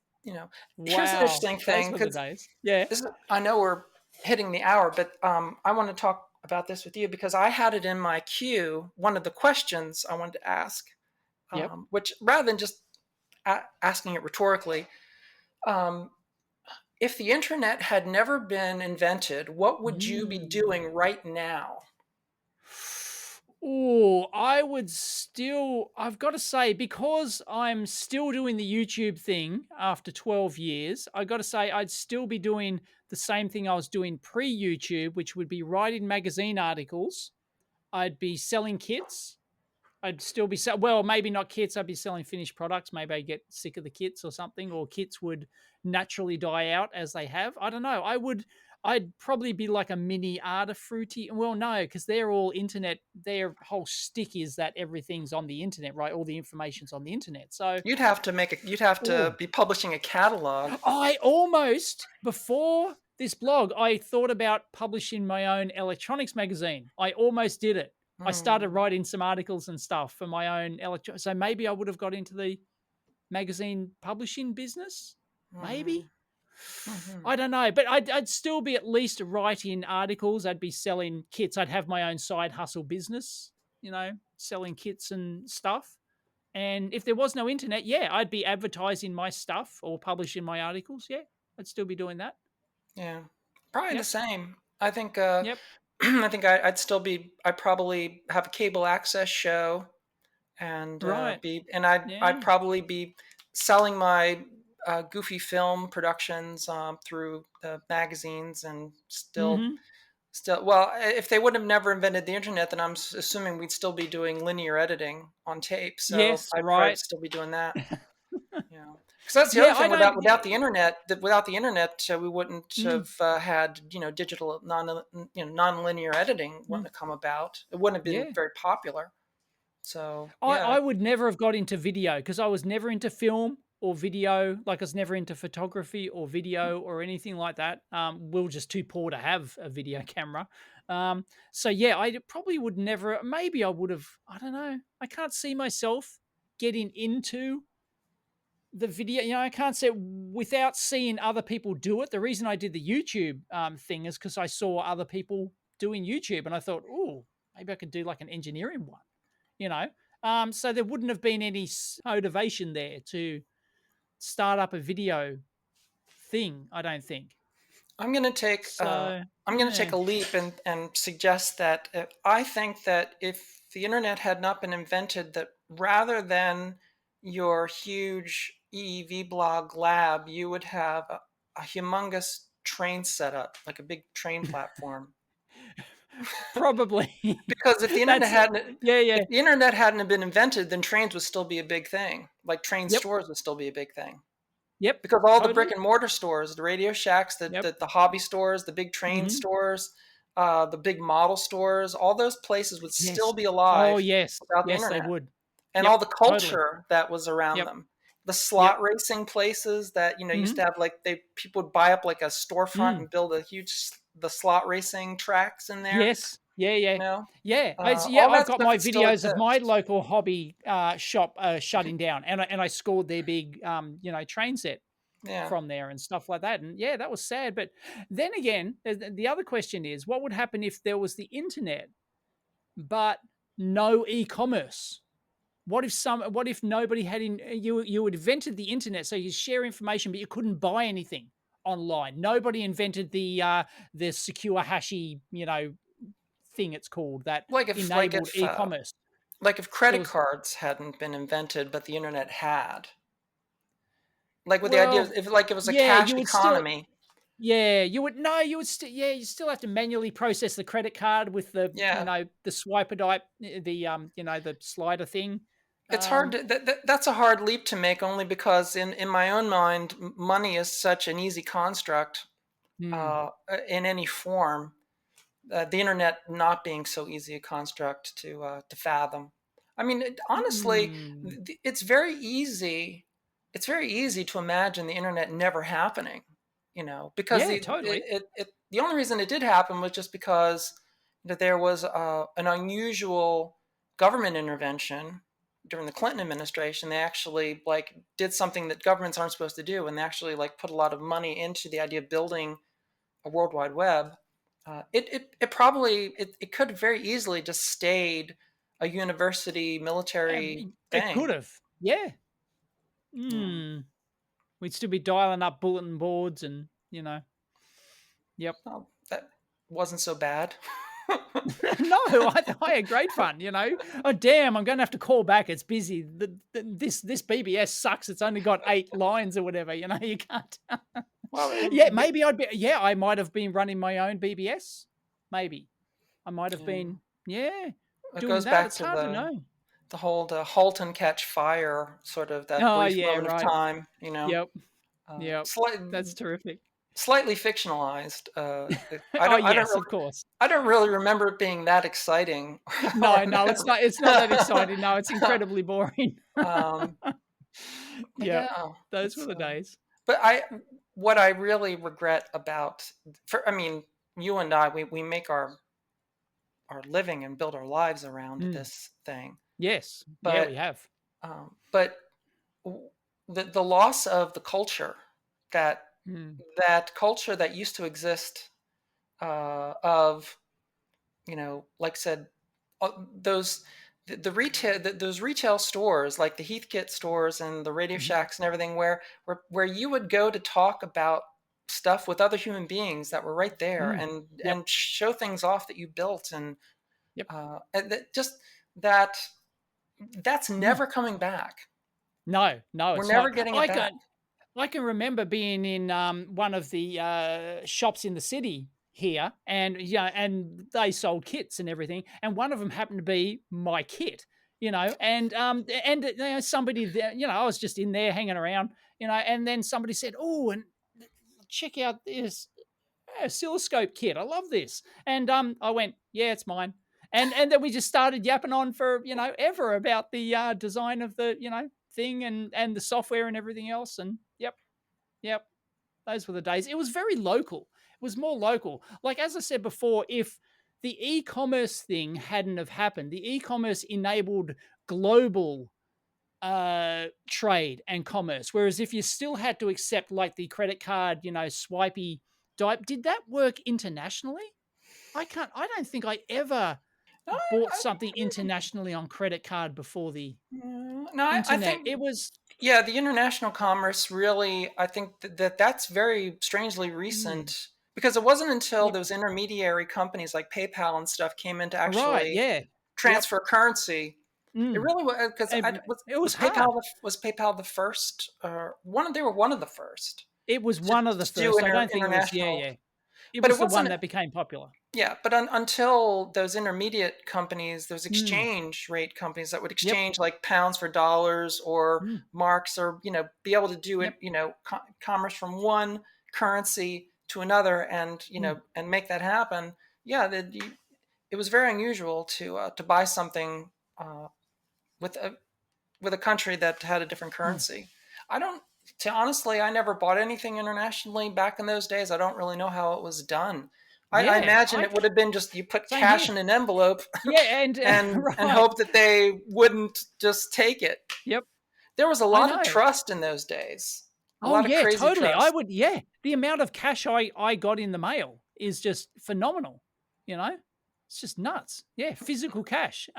S2: here's an
S1: Wow.
S2: interesting
S1: Those
S2: thing,
S1: were the
S2: because
S1: days. Yeah.
S2: I know we're hitting the hour, but I want to talk about this with you because I had it in my queue. One of the questions I wanted to ask,
S1: Yep.
S2: which, rather than just asking it rhetorically, um, if the internet had never been invented, what would you be
S1: Mm.
S2: doing right now?
S1: Oh, I've got to say, because I'm still doing the YouTube thing after 12 years, I got to say, I'd still be doing the same thing I was doing pre YouTube, which would be writing magazine articles. I'd be selling kits. I'd still be well, maybe not kits. I'd be selling finished products. Maybe I get sick of the kits or something, or kits would naturally die out as they have. I don't know. I'd probably be like a mini Artifruity. Well, no, because they're all internet. Their whole stick is that everything's on the internet, right? All the information's on the internet. So,
S2: You'd have to
S1: oh,
S2: be publishing a catalog.
S1: I almost, before this blog, I thought about publishing my own electronics magazine. I almost did it. I started
S2: Hmm.
S1: writing some articles and stuff for my own electronics. So maybe I would have got into the magazine publishing business.
S2: Hmm.
S1: Maybe.
S2: Hmm.
S1: I don't know, but I'd still be at least writing articles. I'd be selling kits. I'd have my own side hustle business, selling kits and stuff. And if there was no internet, yeah, I'd be advertising my stuff or publishing my articles. Yeah, I'd still be doing that.
S2: Yeah, probably the
S1: Yep.
S2: same. I think
S1: Yep.
S2: I think I'd still be. I'd probably have a cable access show, and
S1: Right.
S2: I'd
S1: Yeah.
S2: probably be selling my goofy film productions through the magazines, and
S1: Mm-hmm.
S2: still well, if they would have never invented the internet, then I'm assuming we'd still be doing linear editing on tape. So
S1: Yes.
S2: I'd probably
S1: Right.
S2: still be doing that. Yeah, because that's the
S1: Yeah.
S2: other
S1: I
S2: thing.
S1: don't.
S2: Without the internet, we wouldn't
S1: Mm,
S2: have had digital non-linear editing
S1: mm,
S2: wouldn't have come about. It wouldn't have been
S1: yeah.
S2: very popular. So yeah,
S1: I would never have got into video because I was never into film or video. Like I was never into photography or video or anything like that. We were just too poor to have a video camera. So yeah, I probably would never. Maybe I would have. I don't know. I can't see myself getting into the video. I can't say without seeing other people do it. The reason I did the YouTube thing is because I saw other people doing YouTube, and I thought, oh, maybe I could do like an engineering one you know. So there wouldn't have been any motivation there to start up a video thing, I don't think.
S2: I'm gonna take
S1: So,
S2: I'm gonna take
S1: yeah.
S2: a leap and suggest that I think that if the internet had not been invented, that rather than your huge EEV blog lab, you would have a humongous train setup, like a big train platform.
S1: Probably.
S2: Because
S1: That's yeah, yeah.
S2: if the internet hadn't been invented, then trains would still be a big thing. Like train
S1: Yep.
S2: stores would still be a big thing.
S1: Yep.
S2: Because all the brick
S1: Totally.
S2: and mortar stores, the Radio Shacks,
S1: Yep.
S2: the hobby stores, the big train
S1: Mhm.
S2: stores, the big model stores, all those places would
S1: Yes.
S2: still be
S1: Oh,
S2: alive
S1: yes.
S2: without the
S1: Yes, they
S2: internet.
S1: would.
S2: And all
S1: Yep.
S2: the
S1: Totally.
S2: culture that was around
S1: Yep.
S2: them. The
S1: Yep.
S2: slot racing places that, used
S1: Mhm.
S2: to have like people would buy up like a storefront
S1: Mm.
S2: and build the slot racing tracks in there,
S1: Yes. Yeah, yeah.
S2: you know?
S1: Yeah, yeah.
S2: All
S1: I've
S2: that
S1: got
S2: stuff
S1: my
S2: would still
S1: videos of my
S2: exist.
S1: local hobby shop shutting down, and I scored their big train set
S2: Yeah.
S1: from there and stuff like that. And yeah, that was sad. But then again, the other question is, what would happen if there was the internet but no e-commerce? What if nobody had you had invented the internet so you share information but you couldn't buy anything online. Nobody invented the secure hashy, thing it's called that
S2: Like
S1: enabled e-commerce.
S2: if
S1: There
S2: credit
S1: was
S2: cards hadn't been invented, but the internet had. Like with the idea of
S1: well,
S2: if like it was a
S1: yeah,
S2: cash
S1: you would still
S2: economy.
S1: yeah, you would no, you would still yeah, you still have to manually process the credit card with
S2: Yeah.
S1: the swiper type, the slider thing.
S2: It's hard
S1: Um,
S2: to that's a hard leap to make only because in my own mind money is such an easy construct
S1: hmm,
S2: uh, in any form. The internet not being so easy a construct to fathom. I mean, honestly,
S1: hmm.
S2: it's very easy. It's very easy to imagine the internet never happening. Because
S1: Yeah, totally.
S2: the only reason it did happen was just because that there was an unusual government intervention during the Clinton administration. They actually like did something that governments aren't supposed to do, and they actually like put a lot of money into the idea of building a World Wide Web. It could have very easily just stayed a university military
S1: It
S2: thing.
S1: could have. Yeah.
S2: Yeah.
S1: Hmm. We'd still be dialing up bulletin boards and, yep.
S2: Well, that wasn't so bad.
S1: No, I had great fun, Oh, damn, I'm going to have to call back. It's busy. This BBS sucks. It's only got 8 lines or whatever, you can't.
S2: Well,
S1: Yeah, maybe I might have been running my own BBS. Maybe. I might have
S2: yeah.
S1: been, yeah,
S2: It
S1: doing
S2: goes
S1: that.
S2: back
S1: It's
S2: to
S1: hard to know.
S2: the whole halt and catch fire sort of that
S1: Oh,
S2: brief
S1: yeah,
S2: moment of
S1: right.
S2: time.
S1: Yep. Yep.
S2: Slight,
S1: That's terrific.
S2: slightly fictionalized.
S1: Oh, yes, of course.
S2: I don't really remember it being that exciting.
S1: No, no, it's not that exciting. No, it's incredibly boring.
S2: um, but
S1: Yep.
S2: yeah,
S1: Those were
S2: it's
S1: the days.
S2: but what I really regret about I mean, you and I, we make our living and build our lives around
S1: Mm.
S2: this thing,
S1: Yes. Yeah, we
S2: but
S1: have.
S2: but the loss of the culture that
S1: Mm.
S2: that culture that used to exist, of, like I said, those the retail those retail stores like the Heathkit stores and the Radio
S1: Mhm.
S2: Shacks and everything, where you would go to talk about stuff with other human beings that were right there,
S1: Mm. Yep.
S2: and show things off that you built,
S1: Yep.
S2: and just that that's
S1: Mm.
S2: never coming back.
S1: No, no,
S2: We're
S1: it's
S2: never
S1: not.
S2: getting it
S1: I
S2: back.
S1: can I can remember being in one of the shops in the city here, and yeah, and they sold kits and everything, and one of them happened to be my kit, and somebody there, I was just in there hanging around, and then somebody said, "Oh, and check out this oscilloscope kit. I love this." And I went, "Yeah, it's mine." And then we just started yapping on for ever about the design of the thing and the software and everything else. And yep, yep, those were the days. It was very local. It was more local. Like as I said before, if the e-commerce thing hadn't have happened, the e-commerce enabled global trade and commerce. Whereas if you still had to accept like the credit card, swipey type, did that work internationally? I don't think I ever
S2: I,
S1: bought
S2: I,
S1: something internationally on credit card before the
S2: no, I
S1: internet.
S2: think,
S1: It was
S2: yeah, the international commerce really, I think that's very strangely
S1: mm,
S2: recent, because it wasn't until
S1: yep,
S2: those intermediary companies like PayPal and stuff came in to
S1: right,
S2: actually
S1: yeah, yep,
S2: transfer currency. It
S1: mm,
S2: really was, because
S1: and it was hard.
S2: Was PayPal the first, they were one of the first
S1: It was one of the
S2: to do
S1: first. I don't think it was. Yeah,
S2: international,
S1: yeah. It
S2: but
S1: was
S2: it
S1: the one
S2: wasn't.
S1: that became popular.
S2: Yeah, but until those intermediate companies, those
S1: Mm,
S2: exchange rate companies that would
S1: yep,
S2: exchange like pounds for dollars or
S1: mm,
S2: marks, or be able to do it,
S1: yep,
S2: commerce from one currency to another, and
S1: mm,
S2: and make that happen. Yeah, it was very unusual to buy something, with a country that had a different
S1: mm.
S2: currency. I don't. To honestly, I never bought anything internationally back in those days. I don't really know how it was done. I
S1: Yeah,
S2: imagine it would have been just you put
S1: same
S2: cash
S1: here.
S2: in an envelope
S1: Yeah, and
S2: and
S1: right.
S2: hope that they wouldn't just take it.
S1: Yep,
S2: There was a
S1: I
S2: lot of
S1: know.
S2: trust in those days. A
S1: Oh,
S2: lot of
S1: yeah,
S2: crazy
S1: totally. I
S2: trust.
S1: would yeah. The amount of cash I got in the mail is just phenomenal, you know? It's just nuts. Yeah, physical cash,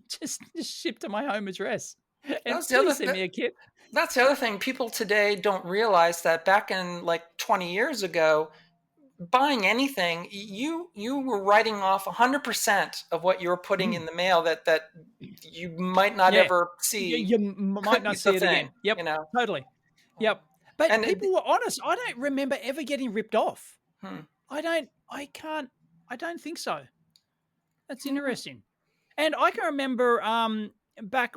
S1: just shipped to my home address. And
S2: That's the
S1: please
S2: other.
S1: send me a kit.
S2: That's the other thing. People today don't realize that back in like 20 years ago, buying anything, you were writing off 100% of what you were putting
S1: Mm,
S2: in the mail, that you might not
S1: yeah.
S2: ever
S1: You
S2: see
S1: you might not
S2: the
S1: see it
S2: thing,
S1: again. Yep, totally. Yep. But
S2: and
S1: people were honest. I don't remember ever getting ripped off.
S2: hmm,
S1: I can't I don't think so. That's
S2: yeah.
S1: interesting. And I can remember back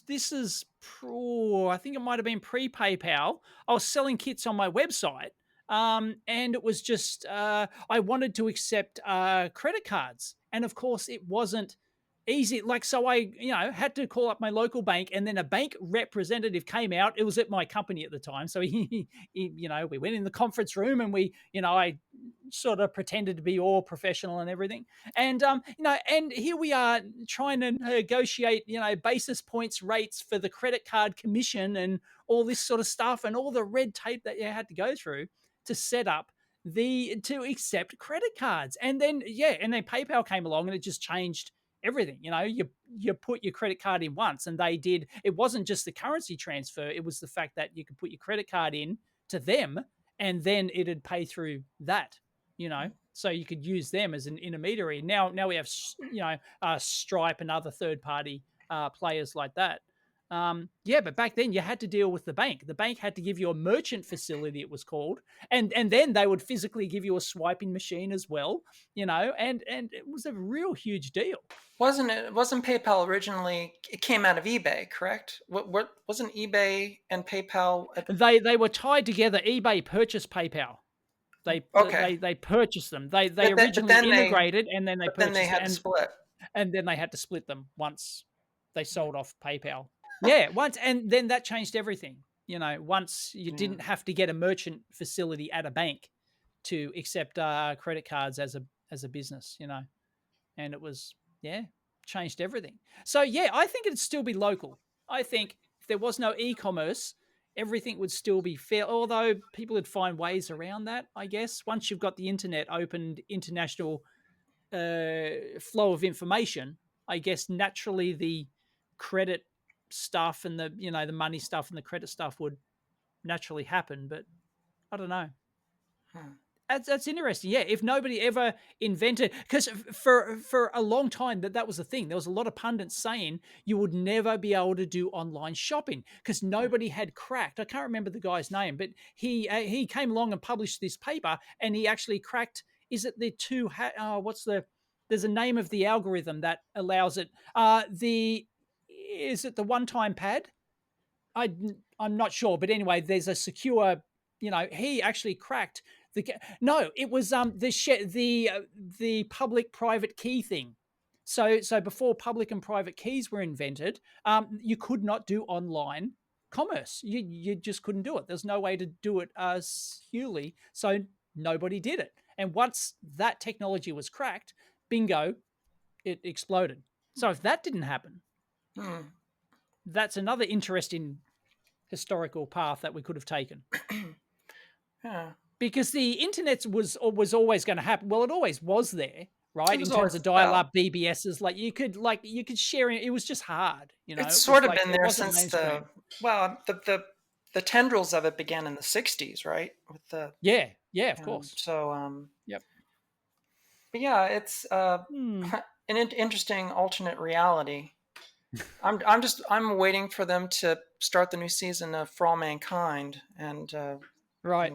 S1: this is I think it might have been pre PayPal. I was selling kits on my website. And it was just I wanted to accept credit cards. And of course it wasn't easy. Like so I, had to call up my local bank and then a bank representative came out. It was at my company at the time. So we went in the conference room and I sort of pretended to be all professional and everything. And here we are trying to negotiate, basis points rates for the credit card commission and all this sort of stuff and all the red tape that you had to go through to set up to accept credit cards. And then PayPal came along and it just changed everything. You put your credit card in once and they did. It wasn't just the currency transfer, it was the fact that you could put your credit card in to them and then it'd pay through that, so you could use them as an intermediary. Now we have Stripe and other third party players like that. Yeah, but back then you had to deal with the bank. The bank had to give you a merchant facility, it was called, and then they would physically give you a swiping machine as well, and it was a real huge deal.
S2: Wasn't PayPal originally? It came out of eBay, correct? What wasn't eBay and PayPal?
S1: They were tied together. eBay purchased PayPal. They purchased them. They originally integrated, and then they purchased
S2: then they had
S1: it,
S2: to split.
S1: and then they had to split them once they sold off PayPal. Yeah, once, and then that changed everything. Once you didn't have to get a merchant facility at a bank to accept credit cards as a business, and it was changed everything. So I think it'd still be local. I think if there was no e-commerce, everything would still be fair, although people would find ways around that, I guess. Once you've got the internet opened, international flow of information, I guess naturally the credit stuff and the money stuff and the credit stuff would naturally happen. But I don't know. That's interesting. Yeah, if nobody ever invented, because for a long time that was the thing. There was a lot of pundits saying you would never be able to do online shopping because nobody had cracked. I can't remember the guy's name, but he came along and published this paper, and he actually cracked. Is it the two? There's a name of the algorithm that allows it. Is it the one-time pad? I'm not sure, but anyway, there's a secure. He actually cracked. No, it was the public-private key thing. So before public and private keys were invented, you could not do online commerce. You just couldn't do it. There's no way to do it securely, so nobody did it. And once that technology was cracked, bingo, it exploded. So if that didn't happen, that's another interesting historical path that we could have taken.
S2: Yeah.
S1: Because the internet was always going to happen. Well, it always was there, right? In terms of dial-up BBSs, you could share it. It was just hard,
S2: It's sort of been there since the tendrils of it began in the 60s, right? With the
S1: of course.
S2: So
S1: yep.
S2: But yeah, it's an interesting alternate reality. I'm waiting for them to start the new season of For All Mankind, and
S1: right.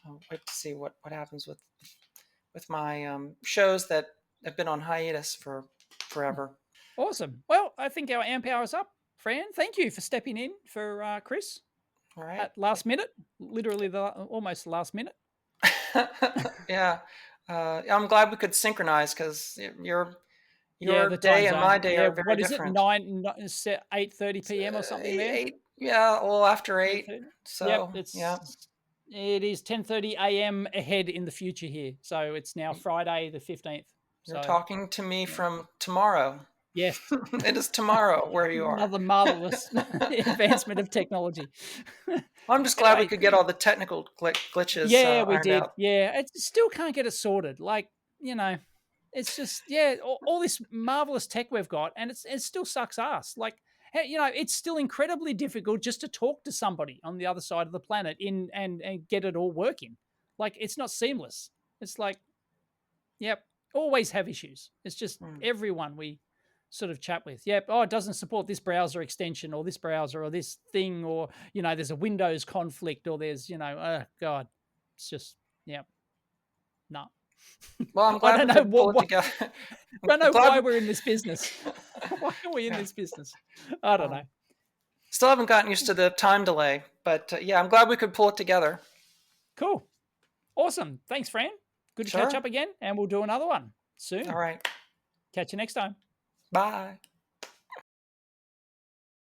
S2: I'll wait to see what happens with my shows that have been on hiatus for forever.
S1: Awesome. Well, I think our amp hour is up. Fran, thank you for stepping in for Chris.
S2: All right.
S1: At last minute, literally almost the last minute.
S2: Yeah. I'm glad we could synchronize because your day and my day are very different.
S1: What is it, 8:30 p.m. or something there?
S2: 8, yeah, well, after 8. So,
S1: it is 10:30 a.m. ahead in the future here. So it's now Friday the 15th.
S2: You're talking to me from tomorrow.
S1: Yes.
S2: It is tomorrow where you are.
S1: Another marvelous advancement of technology.
S2: I'm just glad we could get all the technical glitches.
S1: Yeah, we did.
S2: Out.
S1: Yeah, it still can't get it sorted. It's just, all this marvelous tech we've got, and it still sucks ass. It's still incredibly difficult just to talk to somebody on the other side of the planet and get it all working. It's not seamless. It's always have issues. It's just everyone we sort of chat with. It doesn't support this browser extension or this browser or this thing, or, there's a Windows conflict, or there's, oh God, it's just, no.
S2: Well, I'm glad we could pull it together.
S1: I don't know why we're in this business. Why are we in this business? I don't know.
S2: Still haven't gotten used to the time delay, but I'm glad we could pull it together.
S1: Cool. Awesome. Thanks, Fran. Good to catch up again, and we'll do another one soon.
S2: All right.
S1: Catch you next time.
S2: Bye.